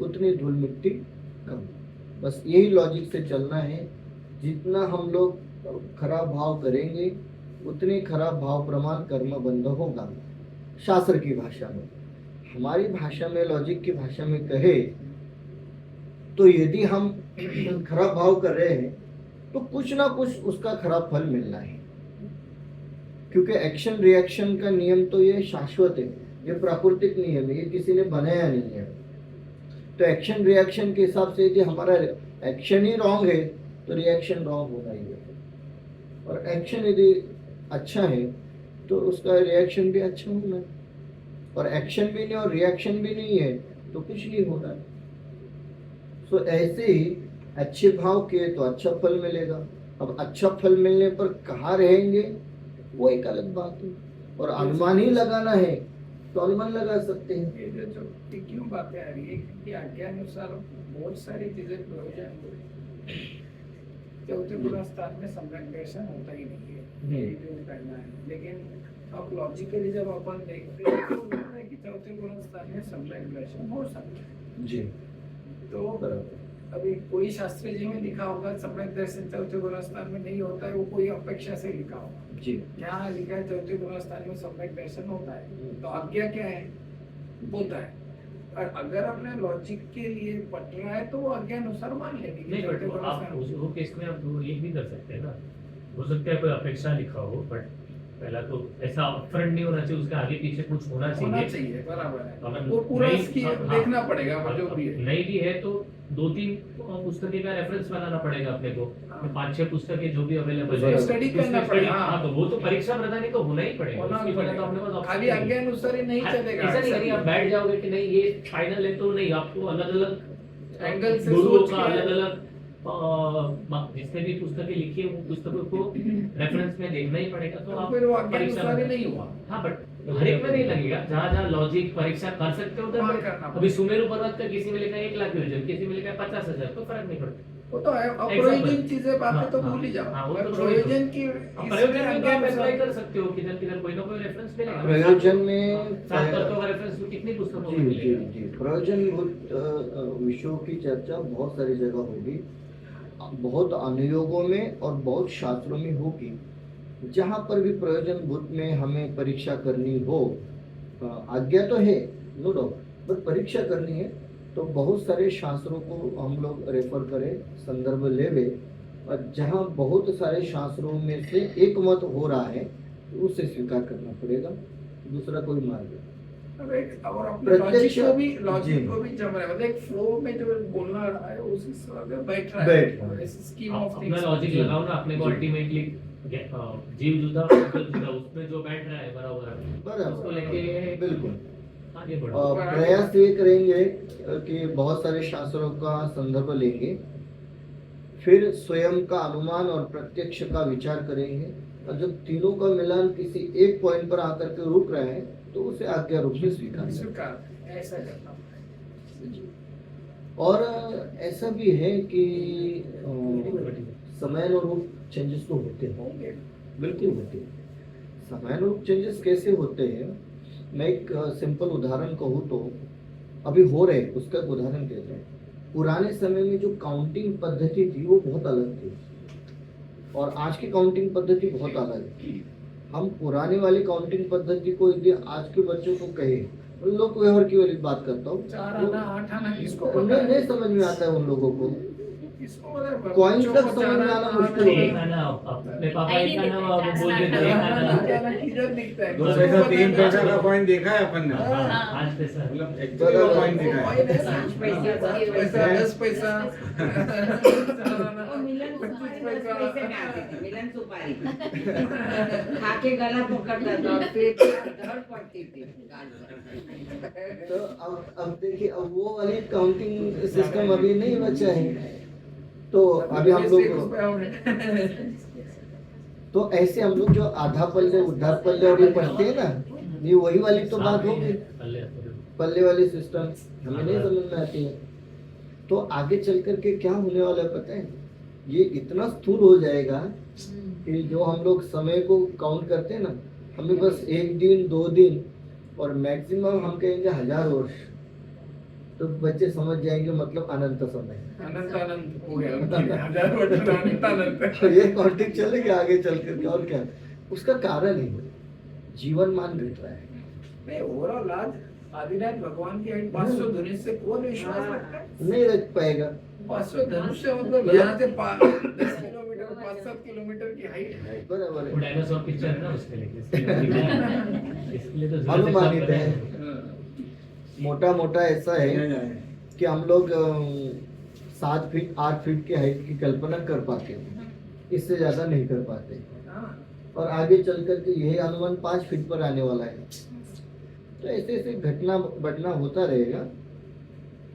उतनी धूल मिट्टी कम। बस यही लॉजिक से चलना है। जितना हम लोग खराब भाव करेंगे उतने खराब भाव प्रमाण कर्म बंध होगा। शास्त्र की भाषा में, हमारी भाषा में, लॉजिक की भाषा में कहे तो यदि हम खराब भाव कर रहे हैं तो कुछ ना कुछ उसका खराब फल मिलना है, क्योंकि एक्शन रिएक्शन का नियम तो ये शाश्वत है, ये प्राकृतिक नियम है, ये किसी ने बनाया नहीं है। तो एक्शन रिएक्शन के हिसाब से यदि हमारा एक्शन ही रॉन्ग है तो रिएक्शन रॉन्ग होगा ही है, और एक्शन यदि अच्छा है तो उसका रिएक्शन भी अच्छा होना है, और एक्शन भी नहीं और रिएक्शन भी नहीं है तो कुछ नहीं होना है। तो ऐसे ही अच्छे भाव के तो अच्छा फल मिलेगा। अब अच्छा फल मिलने पर कहाँ रहेंगे वो एक अलग बात है, और अनुमान ही लगाना है तो अनुमान लगा सकते हैं। ये जो क्यों बातें आ रही है कि आज्ञा अनुसार बहुत सारी चीजें प्रयोजन चौथे गुण स्थान में संरक्षण होता ही नहीं है, ये जो करना है। लेकिन अब लॉजिकली जब अपन देखते हैं तो लगता है कि चौथे गुण स्थान में संरक्षण हो सकता है जी। तो अभी कोई शास्त्र जी में लिखा होगा सम्यक दर्शन चौथे गुण स्थान में नहीं होता है, वो कोई अपेक्षा से लिखा होगा जी। यहाँ लिखा है चौथे गुण स्थान में सम्यक दर्शन होता है, तो आज्ञा क्या है? होता है। और अगर अपने लॉजिक के लिए पट रहा है तो वो आज्ञा अनुसार मान लेंगे कि नहीं बट चलते आप भरोसे वो केस में आप वो ये भी कर सकते हैं ना, हो सकता है कोई अपेक्षा लिखा हो बट पहला तो ऐसा अपफ्रंट नहीं होना चाहिए, उसके आगे पीछे कुछ होना होना चाहिए। चाहिए, बराबर है। अगर वो पूरा नहीं- स्कीम हाँ, देखना पड़ेगा वो जो भी है। नहीं भी है तो 2-3 पुस्तकें का रेफरेंस बनाना पड़ेगा अपने को, हाँ। 5-6 पुस्तकें जो भी अवेलेबल उसको है study उसमें करना study- पड़ेगा। हाँ तो वो तो परीक्षा प्रदानी तो होना ही पड़ेगा, होना उसकी वजह तो अपने पड़ेगा। पास option खाली नहीं है। आज्ञा अनुसार ही नहीं चलेगा। ऐसा नहीं करिए आप बैठ जाओगे कि नहीं ये फाइनल है तो नहीं, आपको अलग अलग एंगल से गुरुओं सोच का के- अलग अलग जिसने भी पुस्तकें लिखी है वो पुस्तकों को रेफरेंस में देखना ही पड़ेगा, तो तो आप फिर वो आज्ञा परीक्षा अनुसार ही में- नहीं हुआ। हाँ बट हर एक में नहीं लगेगा, जहाँ जहाँ लॉजिक परीक्षा कर सकते हो वहाँ उधर करना अभी पड़ेगा। सुमेरु पर्वत का किसी में लिखा है 1 लाख योजन, किसी में लिखा है 50,000, कोई फर्क नहीं पड़ता। वो तो है, अप्रयोजन चीजें बातें तो हाँ, भूल ही जाओ। हाँ, वो तो पर छोड़ दो। प्रयोजन की अब प्रयोजन में तो आज्ञा आप अप्लाई अनुसार- कर सकते हो, किधर किधर कोई ना कोई रेफरेंस मिलेगा। प्रयोजन में 7 तत्वों का रेफरेंस कितनी पुस्तकों में जी जी मिलेगा? जी प्रयोजनभूत विषयों की चर्चा बहुत सारी जगह होगी, बहुत अनुयोगों में और बहुत शास्त्रों में होगी। जहाँ पर भी प्रयोजनभूत में हमें परीक्षा करनी हो, आज्ञा तो है नो डाउट, पर परीक्षा करनी है तो बहुत सारे शास्त्रों को हम लोग रेफर करें, संदर्भ लेवे, और जहाँ बहुत सारे शास्त्रों में से एक मत हो रहा है तो उसे स्वीकार करना पड़ेगा, दूसरा कोई मार्ग नहीं। अब एक और अपने प्रत्यक्ष- जी। लॉजिक को भी जम रहा है, मतलब एक फ्लो में जो बोलना रहा है उसी से बैठ रहा बैठ रहा है। है स्कीम आप ऑफ अपना थिंग्स। लॉजिक जी। लगाओ ना, अपने को जी। अल्टीमेटली जीव जुदा जगत जुदा उसमें जो बैठ रहा है बराबर उसको लेके बिल्कुल। आगे बढ़ो। प्रयास ये करेंगे कि बहुत सारे शास्त्रों का संदर्भ लेंगे, फिर स्वयं का अनुमान और प्रत्यक्ष का विचार करेंगे, और जब तीनों का मिलान किसी एक पॉइंट पर आकर के रुक रहे हैं तो उसे आज्ञा रूप में स्वीकार करें। स्वीकार ऐसा करना पड़ेगा। और ऐसा भी है कि समयानुरूप चेंजेस तो होते हैं, होंगे। बिल्कुल होते हैं। समयानुरूप चेंजेस कैसे होते हैं, मैं एक सिंपल उदाहरण कहूँ तो अभी हो रहे, उसका एक उदाहरण देता हूँ। पुराने समय में जो काउंटिंग पद्धति थी वो बहुत अलग थी, और आज की काउंटिंग पद्धति बहुत अलग है। हम पुराने वाली काउंटिंग पद्धति को यदि आज के बच्चों को कहे, उन लोग को व्यवहार की वाली बात करता हूँ, 4 आना 8 आना किसको उन्हें पता है? नहीं समझ में आता है उन लोगों को। किसको पता है? Coin बच्चों तक को समझ 4 में आना आना मुश्किल नहीं होगा। एक आना अपने पापा एक आना वो बोल देते एक आना आना किधर दिखता है? 2 किसको पैसा पता 3 है? पैसा का कॉइन देखा है अपन ने, हाँ, 5 पैसा मतलब एक्चुअली वो कॉइन देखा है। Coin है, 5 पैसे, 5 पैसा 10 पैसा वो मिलन सुपारी 10 पैसे में आती थी, मिलन सुपारी खा के गला पकड़ता था और फिर धड़ पड़ती थी गाल पर। तो अब देखिए, अब वो वाली काउंटिंग सिस्टम अभी नहीं बचा है, तो अभी हम लोग तो ऐसे हम लोग जो आधा पल्ले उद्धार पल्ले और ये पढ़ते हैं ना, ये वही वाली तो बात होगी। पल्ले वाली सिस्टम हमें नहीं समझ में आती है, तो आगे चल करके क्या होने वाला है पता है, ये इतना स्थूल हो जाएगा कि जो हम लोग समय को काउंट करते हैं ना, हमें बस 1 दिन 2 दिन और मैक्सिमम हम कहेंगे 1000 वर्ष, तो बच्चे समझ जाएंगे मतलब अनंत समय। अनंत अनंत हो गया उनके लिए, 1000 वर्ष अनंत अनंत। तो ये काउंटिंग चलेगी आगे चल करके, और क्या उसका कारण है, जीवन मान घट रहा है। नहीं, ओवरऑल आज आदिनाथ भगवान की हाइट 500 धनुष से कौन विश्वास रखता है? नहीं रख पाएगा। 500 धनुष से मतलब यहाँ से 10 किलोमीटर 5-7 किलोमीटर की हाइट है। बराबर है, वो डायनासोर पिक्चर है ना उसके लिए, इसके लिए तो जरूरत अनुमानित है। हाँ। मोटा मोटा ऐसा है कि हम लोग 7 फीट 8 फीट की हाइट की कल्पना कर पाते हैं, इससे ज्यादा नहीं कर पाते, हाँ। और आगे चल करके यही अनुमान 5 फीट पर आने वाला है। तो ऐसे ऐसे घटना बढ़ना होता रहेगा,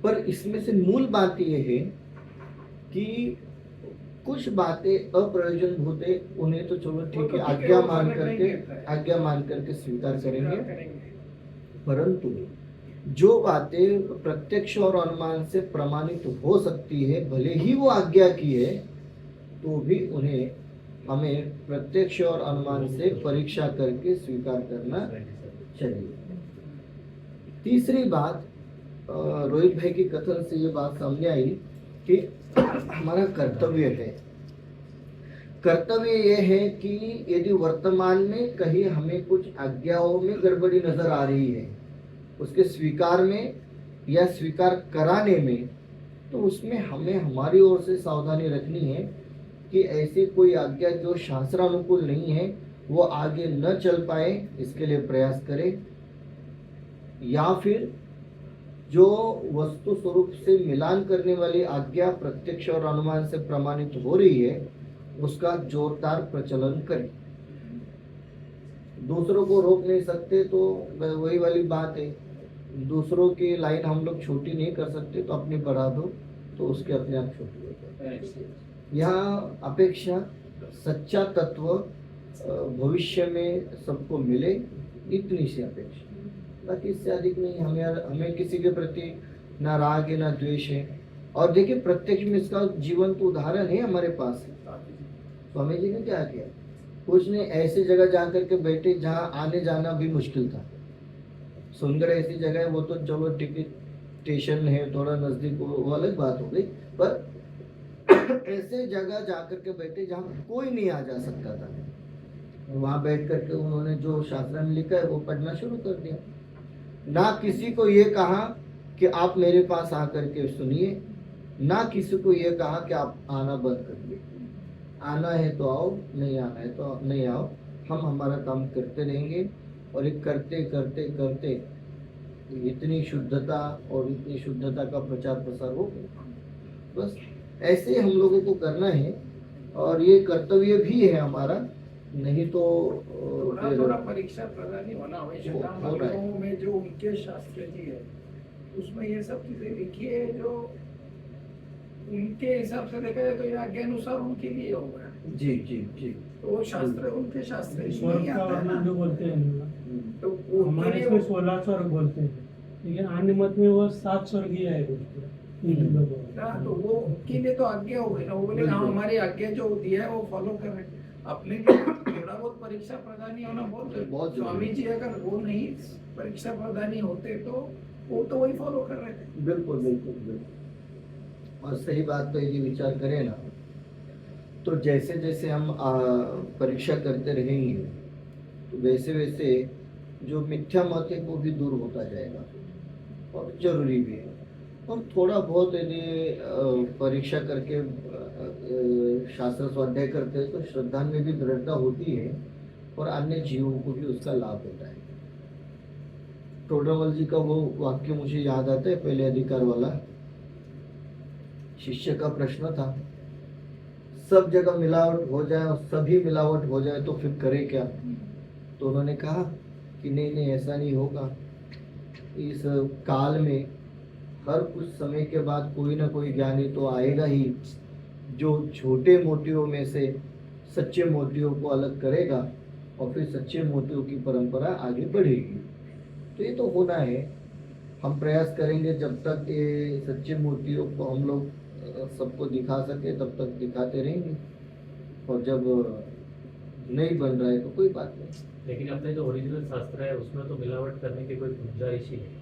पर इसमें से मूल बात यह है कि कुछ बातें अप्रयोजनभूत है, उन्हें तो चलो ठीक है, आज्ञा मान करके स्वीकार करेंगे, परंतु जो बातें प्रत्यक्ष और अनुमान से प्रमाणित हो सकती है, भले ही वो आज्ञा की है, तो भी उन्हें हमें प्रत्यक्ष और अनुमान से परीक्षा करके स्वीकार करना चाहिए। तीसरी बात, रोहित भाई की कथन से ये बात सामने आई कि हमारा कर्तव्य है। कर्तव्य ये है कि यदि वर्तमान में कहीं हमें कुछ आज्ञाओं में गड़बड़ी नजर आ रही है, उसके स्वीकार में या स्वीकार कराने में, तो उसमें हमें हमारी ओर से सावधानी रखनी है कि ऐसी कोई आज्ञा जो शास्त्रानुकूल नहीं है वो आगे न चल पाए, इसके लिए प्रयास करें। या फिर जो वस्तु स्वरूप से मिलान करने वाली आज्ञा प्रत्यक्ष और अनुमान से प्रमाणित हो रही है उसका जोरदार प्रचलन करें। दूसरों को रोक नहीं सकते तो वही वाली बात है, दूसरों की लाइन हम लोग छोटी नहीं कर सकते तो अपनी बढ़ा दो तो उसके अपने आप छोटी हो जाए। यहाँ अपेक्षा सच्चा तत्व भविष्य में सबको मिले, इतनी सी अपेक्षा, बाकी इससे अधिक नहीं। हमें किसी के प्रति ना राग है ना द्वेष है। और देखिए प्रत्यक्ष में इसका जीवंत उदाहरण है हमारे पास। स्वामी जी ने क्या किया, कुछ ने ऐसी जगह जाकर के बैठे जहाँ आने जाना भी मुश्किल था। सोनगढ़ ऐसी जगह है, वो तो चलो टिकट स्टेशन है, थोड़ा नजदीक, वो अलग बात हो गई, पर ऐसे जगह जाकर के बैठे जहाँ कोई नहीं आ जा सकता था। वहां बैठ करके उन्होंने जो शास्त्र में लिखा है वो पढ़ना शुरू कर दिया। ना किसी को ये कहा कि आप मेरे पास आकर के सुनिए, ना किसी को ये कहा कि आप आना बंद करिए। आना है तो आओ, नहीं आना है तो नहीं आओ, हम हमारा काम करते रहेंगे। और ये करते करते करते इतनी शुद्धता और इतनी शुद्धता का प्रचार प्रसार हो गया। बस ऐसे हम लोगों को करना है और ये कर्तव्य भी है हमारा, नहीं तो थोड़ा परीक्षा प्रदानी होना आवश्यक में जो उनके शास्त्र जी है उसमें ये सब चीजें लिखी है जो उनके हिसाब से देखा जाए तो ये आज्ञा अनुसार उनके लिए होगा। जी जी जी, तो वो शास्त्र उनके शास्त्र स्वर्ग नहीं का आता है वर्णन ना। जो बोलते हैं तो वो हमारे उनके लिए इसमें 16 स्वर्ग बोलते हैं, लेकिन अन्य मत में वो 7 स्वर्गीय है बोलते हैं। ना, तो वो उनके लिए तो आज्ञा हो गई ना। वो बोले हाँ हमारी आज्ञा जो दिया है वो फॉलो कर रहे हैं। अपने लिए थोड़ा बहुत परीक्षा प्रदानी होना बहुत बहुत जरूरी। स्वामी जी अगर वो नहीं परीक्षा प्रदानी होते तो वो तो वही फॉलो कर रहे थे। बिल्कुल बिल्कुल बिल्कुल। और सही बात तो यदि विचार करें ना, तो जैसे जैसे हम परीक्षा करते रहेंगे तो वैसे वैसे जो मिथ्या मत है वो भी दूर होता जाएगा और जरूरी भी है। और थोड़ा बहुत यदि परीक्षा करके शास्त्र स्वाध्याय करते हैं तो श्रद्धा में भी दृढ़ता होती है और अन्य जीवों को भी उसका लाभ होता है। टोडरमल जी का वो वाक्य मुझे याद आता है, पहले अधिकार वाला। शिष्य का प्रश्न था, सब जगह मिलावट हो जाए और सभी मिलावट हो जाए तो फिर करे क्या? तो उन्होंने कहा कि नहीं नहीं ऐसा नहीं होगा। इस काल में हर कुछ समय के बाद कोई ना कोई ज्ञानी तो आएगा ही जो छोटे मोतियों में से सच्चे मोतियों को अलग करेगा और फिर सच्चे मोतियों की परंपरा आगे बढ़ेगी। तो ये तो होना है, हम प्रयास करेंगे जब तक ये सच्चे मोतियों को हम लोग सबको दिखा सके तब तक दिखाते रहेंगे, और जब नहीं बन रहा है तो कोई बात नहीं। लेकिन अपने जो ओरिजिनल शास्त्र है उसमें तो मिलावट करने की कोई गुंजाइश ही नहीं।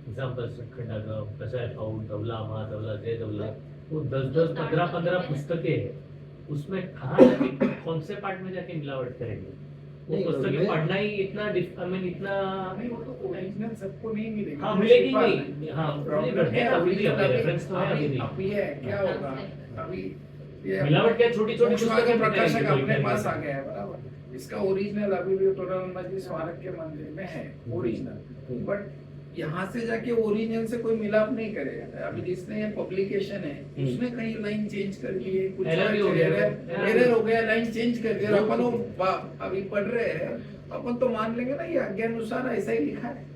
एग्जाम्पल खंडागम, कषाय पाउड, दवला मा दवला जय दवला, वो 10-10, 15-15 पुस्तकें हैं। उसमें कहाँ जाके कौन से पार्ट में जाके मिलावट करेंगे? वो नहीं, पुस्तकें मैं- पढ़ना ही इतना इतना नहीं, वो तो ओरिजिनल सबको नहीं मिलेगा। हाँ मिलेगी नहीं। हाँ है अभी भी रेफरेंस तो है अभी भी। अभी है क्या होगा अभी ये मिलावट क्या छोटी-छोटी पुस्तकें पुस्तकें प्रकाशक मिलेंगी, अपने कोई पास नहीं। आ गया है बराबर। इसका ओरिजिनल अभी भी टोडरमल जी स्मारक के मंदिर में है ओरिजिनल, बट यहाँ से जाके ओरिजिनल से कोई मिलाप नहीं करेगा। अभी जिसने ये पब्लिकेशन है उसने कहीं लाइन चेंज कर दी है, कुछ Error भी हो गया। एरर हो गया, लाइन चेंज कर दिया। अपन वो अभी पढ़ रहे हैं, अपन तो मान लेंगे ना ये आज्ञा अनुसार ऐसा ही लिखा है।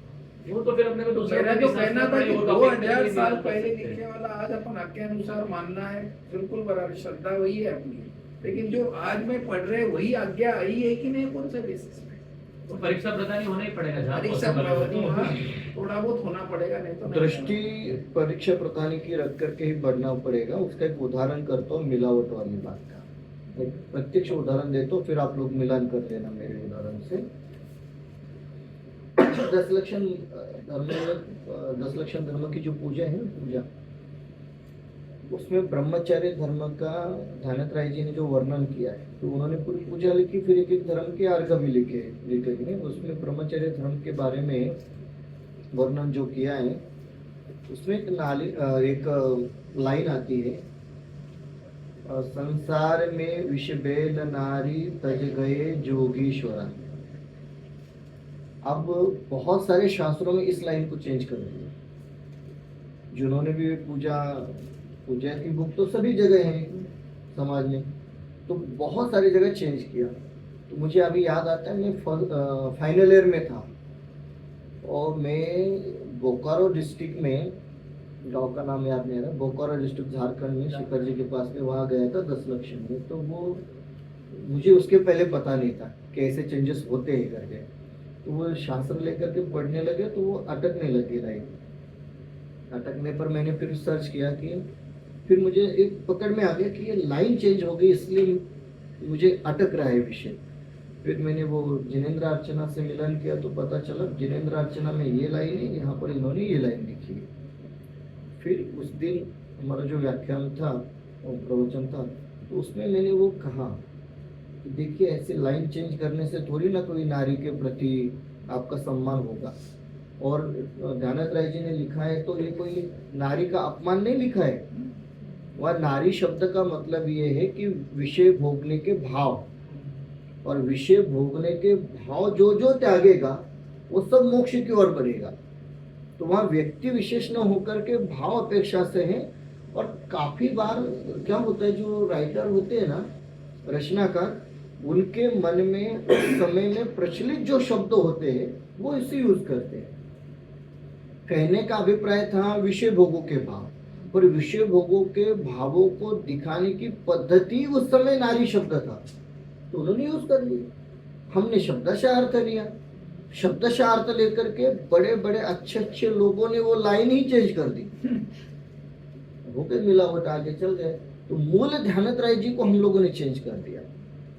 वो तो फिर अपने को दूसरा मेरा जो कहना था कि वो 2000 साल topic पहले लिखे वाला आज अपन आज्ञा अनुसार मानना है, बिल्कुल बराबर, श्रद्धा वही है अपनी। लेकिन जो आज में पढ़ रहे वही आज्ञा आई है कि नहीं, कौन से बेसिस पे? तो परीक्षा प्रदानी होना ही पड़ेगा जहाँ परीक्षा possible हो। हाँ, थोड़ा बहुत होना पड़ेगा, नहीं तो नहीं दृष्टि परीक्षा प्रदानी की रख करके ही बढ़ना पड़ेगा। उसका एक उदाहरण करता हूँ मिलावट वाली बात का, एक प्रत्यक्ष उदाहरण देता हूँ, फिर आप लोग मिलान कर लेना मेरे उदाहरण से। 10 लक्षण धर्म की जो पूजा है, पूजा उसमें ब्रह्मचर्य धर्म का ध्यानत राय जी ने जो वर्णन किया है, तो उन्होंने पूरी पूजा लिखी, फिर एक एक धर्म के अर्घ भी लिखे उसमें ब्रह्मचर्य धर्म के बारे में वर्णन जो किया है उसमें एक लाइन आती है, संसार में विष बेल नारी तज गए जोगीश्वरा। अब बहुत सारे शास्त्रों में इस लाइन को चेंज कर दिया। जिन्होंने भी पूजा की बुक तो सभी जगह है समाज में, तो बहुत सारी जगह चेंज किया। तो मुझे अभी याद आता है, मैं फाइनल ईयर में था और मैं बोकारो डिस्ट्रिक्ट में, गांव का नाम याद नहीं आ रहा, बोकारो डिस्ट्रिक्ट झारखंड में शिखर जी के पास में, वहाँ गया था 10 लक्षण में। तो वो मुझे उसके पहले पता नहीं था कि ऐसे चेंजेस होते हैं करके। तो वो शास्त्र लेकर के पढ़ने लगे तो वो अटकने लगे लाइन। अटकने पर मैंने फिर सर्च किया कि फिर मुझे एक पकड़ में आ गया कि ये लाइन चेंज हो गई, इसलिए मुझे अटक रहा है विषय। फिर मैंने वो जिनेंद्र अर्चना से मिलन किया तो पता चला जिनेंद्र अर्चना में ये लाइन है, यहाँ पर इन्होंने ये लाइन लिखी है। फिर उस दिन हमारा जो व्याख्यान था और प्रवचन था, तो उसमें मैंने वो कहा कि देखिए, ऐसे लाइन चेंज करने से थोड़ी ना कोई नारी के प्रति आपका सम्मान होगा। और ध्यानत राय जी ने लिखा है तो ये कोई नारी का अपमान नहीं लिखा है। वह नारी शब्द का मतलब ये है कि विषय भोगने के भाव, और विषय भोगने के भाव जो जो त्यागेगा वो सब मोक्ष की ओर बढ़ेगा। तो वहाँ व्यक्ति विशेष न होकर के भाव अपेक्षा से है। और काफी बार क्या होता है, जो राइटर होते हैं ना, रचनाकार, उनके मन में उस समय में प्रचलित जो शब्द होते हैं वो इसे यूज करते हैं। कहने का अभिप्राय था विषय भोगों के भाव, और विषय भोगों के भावों को दिखाने की पद्धति उस समय नारी शब्द था, तो उन्होंने यूज कर लिया। हमने शब्दशः अर्थ लिया, शब्दशः अर्थ लेकर के बड़े बड़े अच्छे अच्छे लोगों ने वो लाइन ही चेंज कर दी, हो गए मिलावट, आगे चल गए। तो मूल ध्यानत राय जी को हम लोगों ने चेंज कर दिया।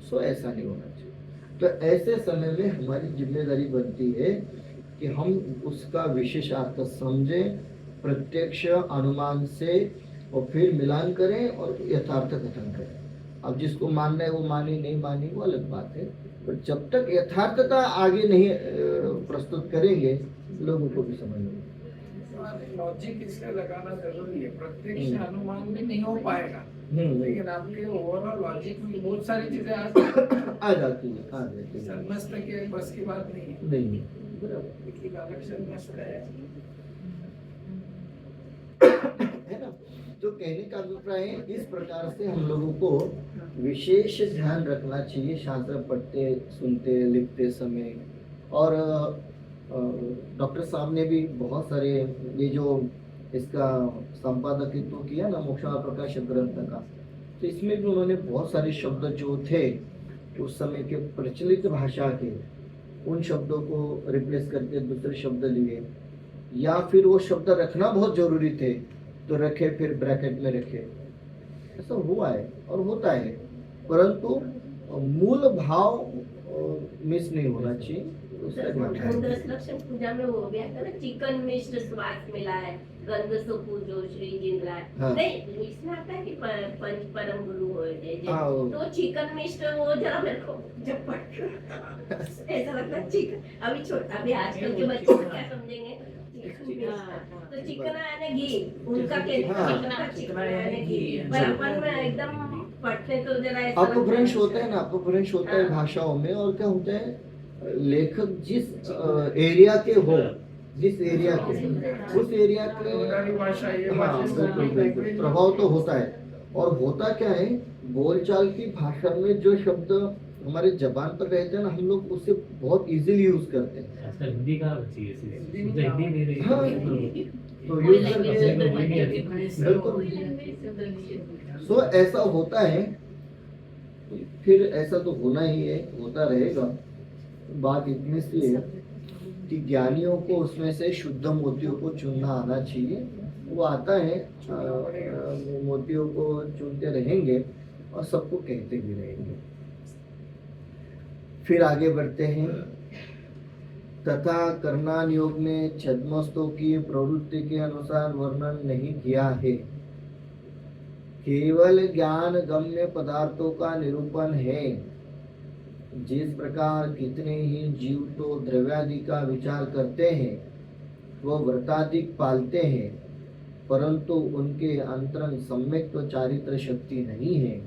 सो ऐसा नहीं होना चाहिए। तो ऐसे समय में हमारी जिम्मेदारी बनती है कि हम उसका विशेष अर्थ समझें, प्रत्यक्ष अनुमान से, और फिर मिलान करें और यथार्थ कथन करें। अब जिसको मानना है वो माने, नहीं माने वो अलग बात है, पर जब तक यथार्थता आगे नहीं प्रस्तुत करेंगे लोगों को भी समझ नहीं। लॉजिक इसलिए लगाना जरूरी है, प्रत्यक्ष अनुमान भी नहीं हो पाएगा, लेकिन आपके ओवरऑल लॉजिक में बहुत सारी चीजें आ जाती है। समस्त के बस की बात नहीं है। नहीं एक अलग समस्त है ना। तो कहने का अभिप्राय है, इस प्रकार से हम लोगों को विशेष ध्यान रखना चाहिए शास्त्र पढ़ते, सुनते, लिखते समय। और डॉक्टर साहब ने भी बहुत सारे ये जो इसका संपादकित्व किया ना, मोक्षमार्ग प्रकाश ग्रंथ का, तो इसमें भी उन्होंने बहुत सारे शब्द जो थे उस समय के प्रचलित भाषा के, उन शब्दों को रिप्लेस करके दूसरे शब्द लिए, या फिर वो शब्द रखना बहुत जरूरी थे तो रखे, फिर ब्रैकेट में रखे। ऐसा हुआ है और होता है, परंतु मूल भाव मिस नहीं होना चाहिए। दस लक्षण पूजा में वो भी आता है ना, चिकन मिश्र स्वाद मिला है, गंध सो पूजो श्री जिंद्रा। नहीं, इसमें आता है कि पंच परम गुरु हो जाए, तो चिकन मिश्र वो जरा मेरे को जब पढ़ ऐसा लगता है चिकन। अभी आजकल के बच्चे क्या समझेंगे, तो चिकन यानी घी, उनका चिकन यानी घी, पर अपन में एकदम पढ़ते तो जरा अपभ्रंश होता है ना, अपभ्रंश होता है भाषाओं में। और क्या होता है, लेखक जिस एरिया के हो, जिस एरिया के, उस एरिया के बिल्कुल प्रभाव तो होता है। और होता क्या है, बोलचाल की भाषा में जो शब्द हमारे जबान पर रहते हैं ना, हम लोग उससे बहुत इजीली यूज करते हैं। आजकल हिंदी का हिंदी नहीं रही, तो यूज बिल्कुल। सो ऐसा होता है, फिर ऐसा तो होना ही है, होता रहेगा। बात इतनी सी है कि ज्ञानियों को उसमें से शुद्ध मोतियों को चुनना आना चाहिए। वो आता है, मोतियों को चुनते रहेंगे और सबको कहते भी रहेंगे। फिर आगे बढ़ते हैं। तथा करनान योग में छद्मस्तों की प्रवृत्ति के अनुसार वर्णन नहीं किया है, केवल ज्ञान गम्य पदार्थों का निरूपण है। जिस प्रकार कितने ही जीव तो द्रव्यादि का विचार करते हैं, वो व्रताधिक पालते हैं, परंतु उनके अंतरंग सम्यक व चारित्र शक्ति नहीं है,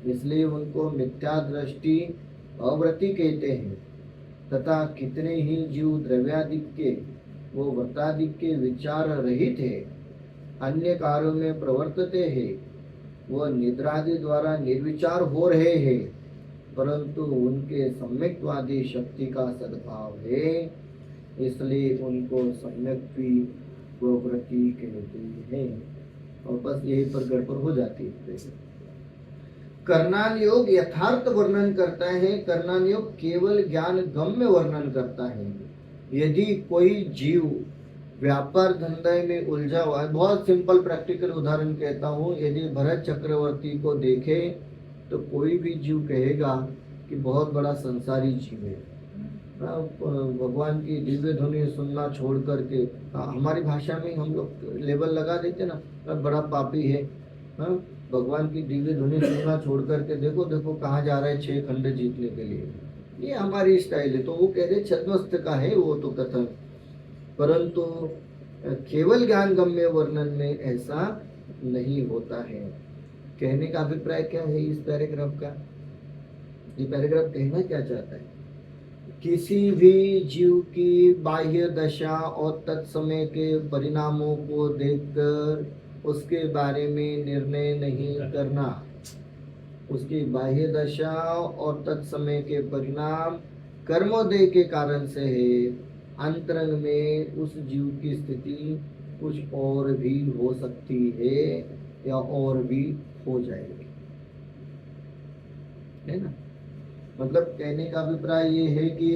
इसलिए उनको मिथ्या दृष्टि अव्रती कहते हैं। तथा कितने ही जीव द्रव्यादिक के वो व्रतादिक के विचार रहित है, अन्य कार्यों में प्रवर्तते हैं, वो निद्रादि द्वारा निर्विचार हो रहे हैं, परंतु उनके सम्यक्वादी शक्ति का सद्भाव है, इसलिए उनको सम्यक्वी व्रती कहते हैं। और बस यही पर गड़बड़ हो जाती है। करनाल योग यथार्थ वर्णन करता है, करनाल योग केवल ज्ञान गम्य वर्णन करता है। यदि कोई जीव व्यापार धंधे में उलझा हुआ है, बहुत सिंपल प्रैक्टिकल उदाहरण कहता हूँ, यदि भरत चक्रवर्ती को देखे तो कोई भी जीव कहेगा कि बहुत बड़ा संसारी जीव है। भगवान की दिव्य ध्वनि सुनना छोड़ करके हमारी भाषा में हम लोग लेबल लगा देते ना, बड़ा पापी है। भगवान की दिव्य ध्वनि सुनना छोड़ करके देखो देखो कहाँ जा रहा है 6 खंड जीतने के लिए, ये हमारी स्टाइल है। तो वो कह रहे छद्मस्त का है वो तो कथन, परंतु केवल ज्ञान गम्य वर्णन में ऐसा नहीं होता है। कहने का अभिप्राय क्या है इस पैराग्राफ का? ये पैराग्राफ कहना क्या चाहता है? किसी भी जीव की बाह्य दशा और तत्समय के परिणामों को देखकर उसके बारे में निर्णय नहीं करना। उसकी बाह्य दशा और तत्समय के परिणाम कर्मोदय के कारण से है। अंतरंग में उस जीव की स्थिति कुछ और भी हो सकती है या और भी हो जाएगी, है ना। मतलब कहने का अभिप्राय ये है कि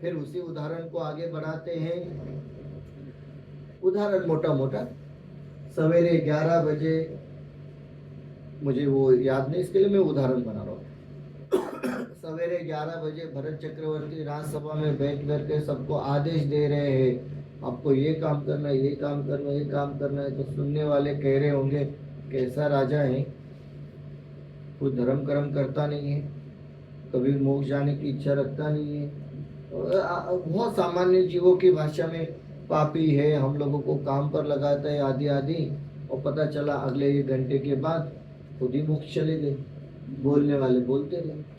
फिर उसी उदाहरण को आगे बढ़ाते हैं। उदाहरण मोटा मोटा, सवेरे 11 बजे, मुझे वो याद नहीं इसके लिए मैं उदाहरण बना रहा हूँ। सवेरे 11 बजे भरत चक्रवर्ती राज्यसभा में बैठ करके सबको आदेश दे रहे हैं, आपको ये काम करना है, ये काम करना है, ये काम करना है। तो सुनने वाले कह रहे होंगे कैसा राजा है, कोई धर्म कर्म करता नहीं है, कभी मोक्ष जाने की इच्छा रखता नहीं है, बहुत सामान्य जीवों की भाषा में पापी है, हम लोगों को काम पर लगाता है आदि आदि। और पता चला अगले 1 घंटे के बाद खुद ही मोक्ष चले गए, बोलने वाले बोलते रहे।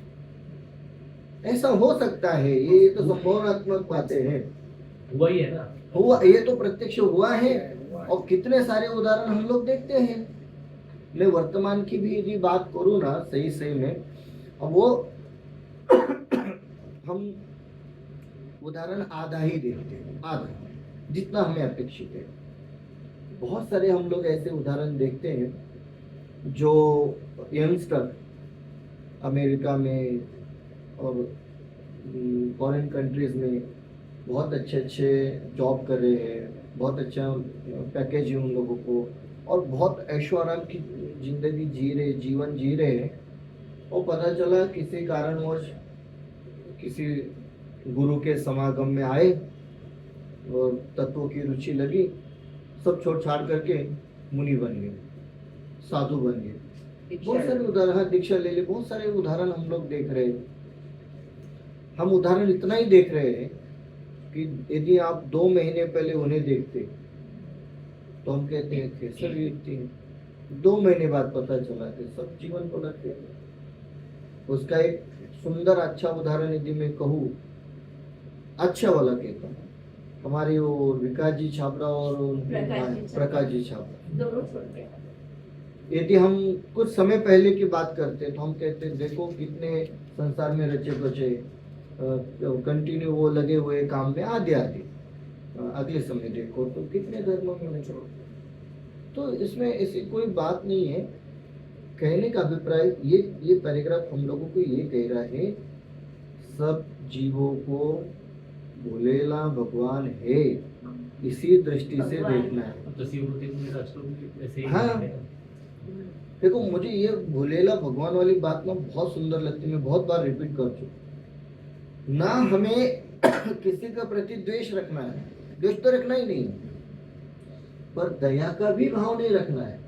ऐसा हो सकता है, ये तो संभावनात्मक बातें हैं। वही है ना, हुआ, ये तो प्रत्यक्ष हुआ है। और कितने सारे उदाहरण हम लोग देखते हैं। मैं वर्तमान की भी यदि बात करूँ ना सही में, अब वो हम उदाहरण आधा ही देखते हैं, आधा जितना हमें अपेक्षित है। बहुत सारे हम लोग ऐसे उदाहरण देखते हैं जो यंगस्टर अमेरिका में और फॉरेन कंट्रीज में बहुत अच्छे जॉब कर रहे हैं, बहुत अच्छा पैकेज है उन लोगों को, और बहुत ऐशो आराम की जिंदगी जीवन जी रहे हैं। और पता चला किसी कारणवश किसी गुरु के समागम में आए और तत्वों की रुचि लगी, सब छोड़ छाड़ करके मुनि बन गए, साधु बन गए। बहुत सारे उदाहरण, दीक्षा ले ले, बहुत सारे उदाहरण हम लोग देख रहे हैं। हम उदाहरण इतना ही देख रहे हैं कि यदि आप 2 महीने पहले उन्हें देखते तो हम कहते हैं कैसे व्यक्ति है। 2 महीने बाद पता चला कि सब जीवन को लगते हैं। उसका एक सुंदर अच्छा उदाहरण यदि मैं कहूँ, अच्छा वाला कहता हूँ, हमारे वो विकास जी छाबड़ा और प्रकाश जी छाबड़ा दोनों छोड़ते हैं। यदि हम कुछ समय पहले की बात करते तो हम कहते देखो कितने संसार में रचे बचे, कंटिन्यू वो लगे हुए काम में आदि अगले समय देखो तो कितने धर्मों में रचे। तो इसमें ऐसी कोई बात नहीं है। कहने का अभिप्राय ये पैराग्राफ हम लोगों को ये कह रहा है, सब जीवों को भोलेला भगवान है, इसी दृष्टि से देखना है। तो शिवमूर्ति में राष्ट्रों में ऐसे ही हाँ। है। देखो मुझे ये भोलेला भगवान वाली बात ना बहुत सुंदर लगती है, मैं बहुत बार रिपीट कर चुका। ना हमें किसी का प्रति द्वेष रखना है, द्वेष तो रखना ही नहीं, पर दया का भी भाव नहीं रखना है।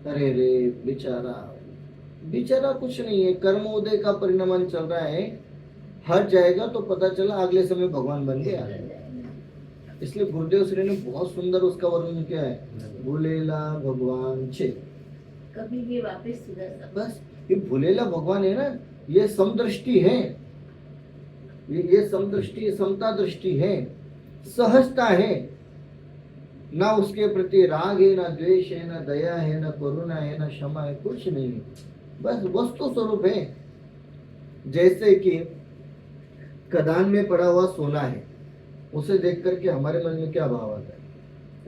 अरे रे बेचारा कुछ नहीं है, कर्मोदय का परिणाम चल रहा है, हट जाएगा तो पता चला अगले समय भगवान बन गया। इसलिए गुरुदेव श्री ने बहुत सुंदर उसका वर्णन किया है, भूलेला भगवान छे। कभी भी वापस सुधर सकता। बस ये भूलेला भगवान है ना, ये समदृष्टि है, ये समदृष्टि, समता दृष्टि है, सहजता है, ना उसके प्रति राग है, ना द्वेष है, ना दया है, ना करुणा है, ना क्षमा है, कुछ नहीं है, बस वस्तु स्वरूप है। जैसे कि खदान में पड़ा हुआ सोना है, उसे देख करके हमारे मन में क्या भाव आता है?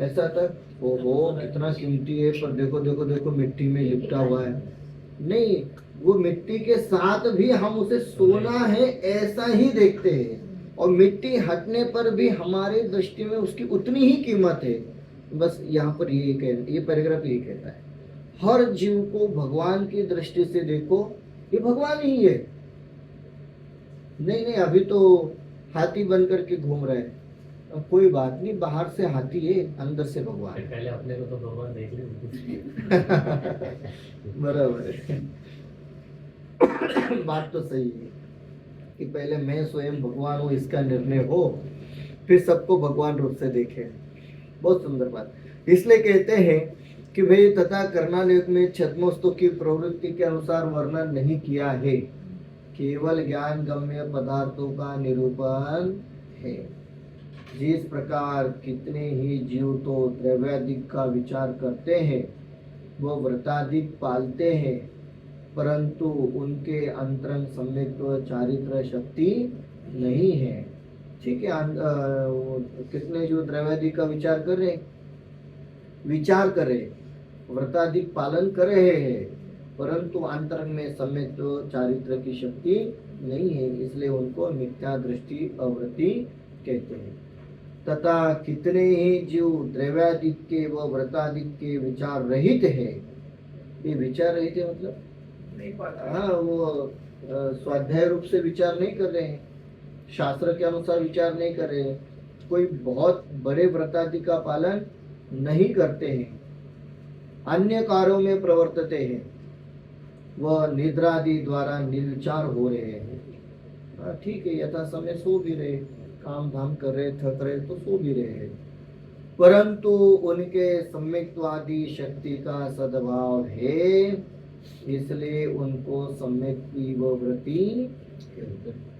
ऐसा था, ओहो कितना कीमती है, पर देखो देखो देखो मिट्टी में लिपटा हुआ है। नहीं, वो मिट्टी के साथ भी हम उसे सोना है ऐसा ही देखते हैं, और मिट्टी हटने पर भी हमारे दृष्टि में उसकी उतनी ही कीमत है। बस यहाँ पर ये पैराग्राफ यही कहता है, हर जीव को भगवान की दृष्टि से देखो, ये भगवान ही है। नहीं नहीं, अभी तो हाथी बन करके घूम रहे हैं, अब कोई बात नहीं, बाहर से हाथी है, अंदर से भगवान है। पहले अपने को तो भगवान देख ले। बराबर है। बात तो सही है कि पहले मैं स्वयं भगवान हूँ इसका निर्णय हो, फिर सबको भगवान रूप से देखे। बहुत सुंदर बात। इसलिए कहते हैं कि भाई तथा कर्णालय में छद्मस्तु की प्रवृत्ति के अनुसार वर्णन नहीं किया है, केवल ज्ञान गम्य पदार्थों का निरूपण है। जिस प्रकार कितने ही जीव तो द्रव्यादिक का विचार करते हैं, वो व्रतादिक पालते हैं, परंतु उनके अंतरंग सम्यक्त्व चारित्र शक्ति नहीं है। ठीक है, कितने जो द्रव्यादिक का विचार कर रहे, व्रतादिक पालन कर रहे हैं, परंतु अंतरंग में सम्यक्त्व चारित्र की शक्ति नहीं है, इसलिए उनको मिथ्या दृष्टि अवृत्ति कहते हैं। तथा कितने ही जीव द्रव्यादिक के व व्रतादिक के विचार रहित है। ये विचार रहित है मतलब नहीं पता। हाँ, वो स्वाध्याय रूप से विचार नहीं कर रहे हैं, शास्त्र के अनुसार विचार नहीं कर रहे हैं, कोई बहुत बड़े व्रतादि का पालन नहीं करते हैं, अन्य कार्यों में प्रवर्तते हैं, वह निद्रादि द्वारा निर्विचार हो रहे हैं। हाँ ठीक है, यथा समय सो भी रहे, काम धाम कर रहे, थक रहे तो सो भी रहे हैं, परंतु उनके सम्यक्त्वादि शक्ति का सद्भाव है, इसलिए उनको सम्यक्ति व व्रति कहते हैं।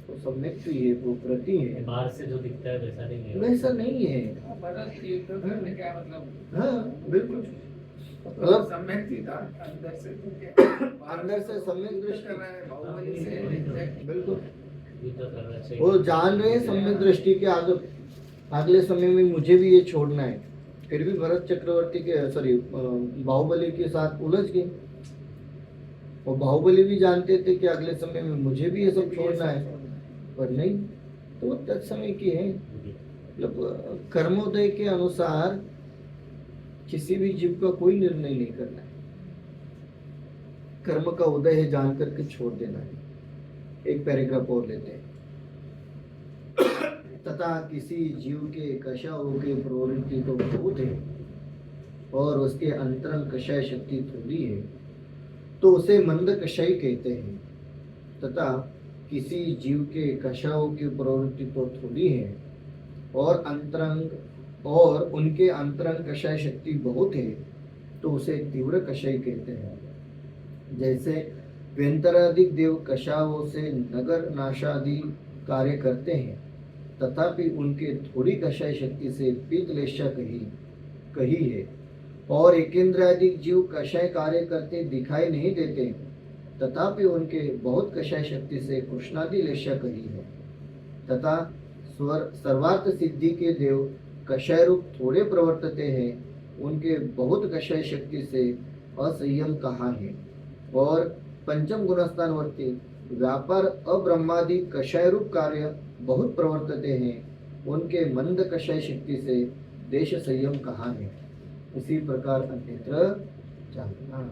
तो सम्यक्ति है, वो व्रति है, बाहर से जो दिखता है वैसा नहीं है। वैसा नहीं है। भरत युद्ध करने का मतलब हाँ बिल्कुल, मतलब सम्यक थी था, अंदर से तो क्या? अंदर से सम्यक दृष्टि कर रहा है, बाहुबली से बिल्कुल युद्ध करना चाहिए। वो जान रहे हैं सम्यक दृष्टि के अगले समय में मुझे भी ये छोड़ना है, फिर भी भरत चक्रवर्ती के बाहुबली के साथ उलझ गए, और बाहुबली भी जानते थे कि अगले समय में मुझे भी ये सब छोड़ना है, पर नहीं, तो तत्समय की है। मतलब कर्मोदय के अनुसार किसी भी जीव का कोई निर्णय नहीं करना है, कर्म का उदय है जान करके छोड़ देना है। एक पैराग्राफ और लेते हैं। तथा किसी जीव के कषायों की प्रवृत्ति तो बहुत है, और उसके अंतरंग कषाय शक्ति थोड़ी है, तो उसे मंद कषाय कहते हैं। तथा किसी जीव के कषायों की प्रवृत्ति तो थोड़ी है, और उनके अंतरंग कषाय शक्ति बहुत है, तो उसे तीव्र कषाय कहते हैं। जैसे व्यंतराधिक देव कषायों से नगर नाशादि कार्य करते हैं, तथापि उनके थोड़ी कषाय शक्ति से पीतलेशा कही है, और एकेंद्राधिक जीव कषाय कार्य करते दिखाई नहीं देते, तथापि उनके बहुत कषाय शक्ति से कृष्णादि लेशा कही है। तथा सर्वार्थ सिद्धि के देव कषाय रूप थोड़े प्रवर्तते हैं, उनके बहुत कषाय शक्ति से असंयम कहा है, और पंचम गुणस्थानवर्ती व्यापार अब्रह्मादि कषाय रूप कार्य बहुत प्रवर्तते हैं, उनके मंद कषाय शक्ति से देश संयम कहा है। इसी प्रकार अन्यत्र जानना।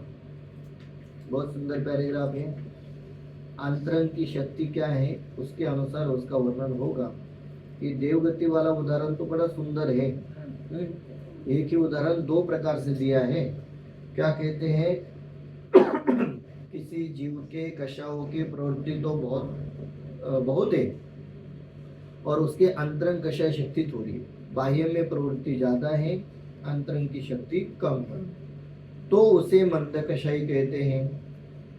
बहुत सुंदर पैराग्राफ है। अंतरंग की शक्ति क्या है उसके अनुसार उसका वर्णन होगा। ये देवगति वाला उदाहरण तो बड़ा सुंदर है। एक ही उदाहरण दो प्रकार से दिया है। क्या कहते हैं, किसी जीव के कषायों की प्रवृत्ति तो बहुत है, और उसके अंतरंग कषाय शक्ति थोड़ी है। बाह्य में प्रवृत्ति ज्यादा है, अंतरंग की शक्ति कम है, तो उसे मंद कषाय कहते हैं।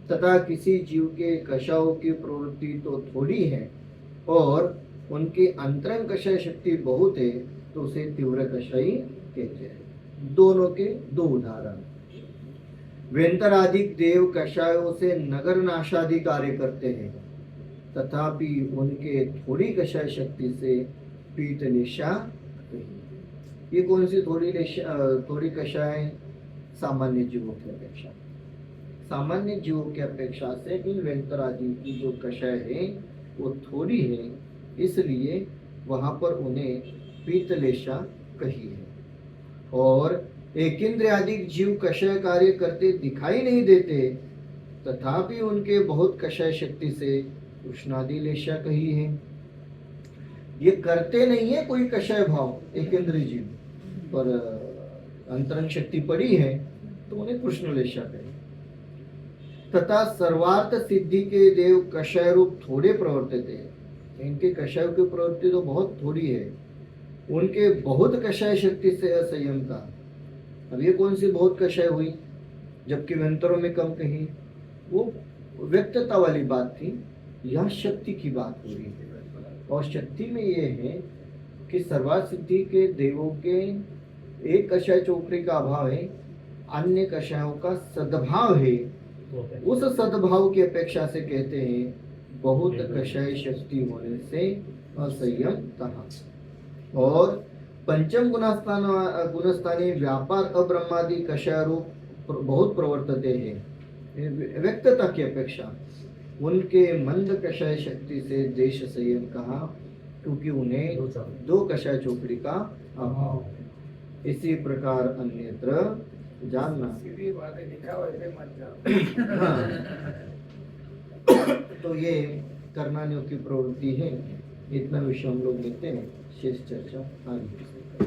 तथा किसी जीव के कषायों की प्रवृत्ति तो थोड़ी है और उनके अंतरंग कषाय शक्ति बहुत है, तो उसे तीव्र कषायी कहते हैं। दोनों के दो उदाहरण। वेंतराधिक देव कषायों से नगर नाशादि कार्य करते हैं, तथापि उनके थोड़ी कषाय शक्ति से पीतलेशा कही। ये कौन सी थोड़ी कषाय? सामान्य जीवों की अपेक्षा। सामान्य जीवों की अपेक्षा से इन वेंतरादि की जो कषाय है वो थोड़ी है, इसलिए वहां पर उन्हें पीतलेशा कही है। और एकेंद्रियादिक जीव कषाय कार्य करते दिखाई नहीं देते, तथापि उनके बहुत कषाय शक्ति से उष्णादि लेशा कही है। ये करते नहीं है कोई कषाय भाव एकेंद्रीय जीव, पर अंतरंग शक्ति पड़ी है तो उन्हें कृष्णलेशा कहे। तथा सर्वार्थ सिद्धि के देव कषाय रूप थोड़े प्रवर्तित है। इनके कषाय की प्रवृत्ति तो बहुत थोड़ी है, उनके बहुत कषाय शक्ति से असंयम का। अब ये कौन सी बहुत कषाय हुई, जबकि वेंतरों में कम कही? वो व्यक्तता वाली बात थी, यह शक्ति की बात हो रही है। और शक्ति में ये है कि सर्वार्थ सिद्धि के देवों के एक कषाय चोपड़ी का अभाव है, अन्य कषायों का सद्भाव है। उस सद्भाव की अपेक्षा से कहते हैं बहुत कषाय शक्ति होने से असंयम कहा। और पंचम गुणस्थानी व्यापार अब्रह्मादि कषाय रूप बहुत प्रवर्तते हैं। व्यक्तता की अपेक्षा उनके मंद कषाय शक्ति से देश संयम कहा, क्योंकि उन्हें दो कषाय चोपड़ी का अभाव है। इसी प्रकार अन्यत्र जानना। सीधी बात है, लिखा वैसे मत जाओ। हाँ। तो ये कर्णानियों की प्रवृत्ति है। इतना विषय हम लोग लेते हैं, शेष चर्चा आगे।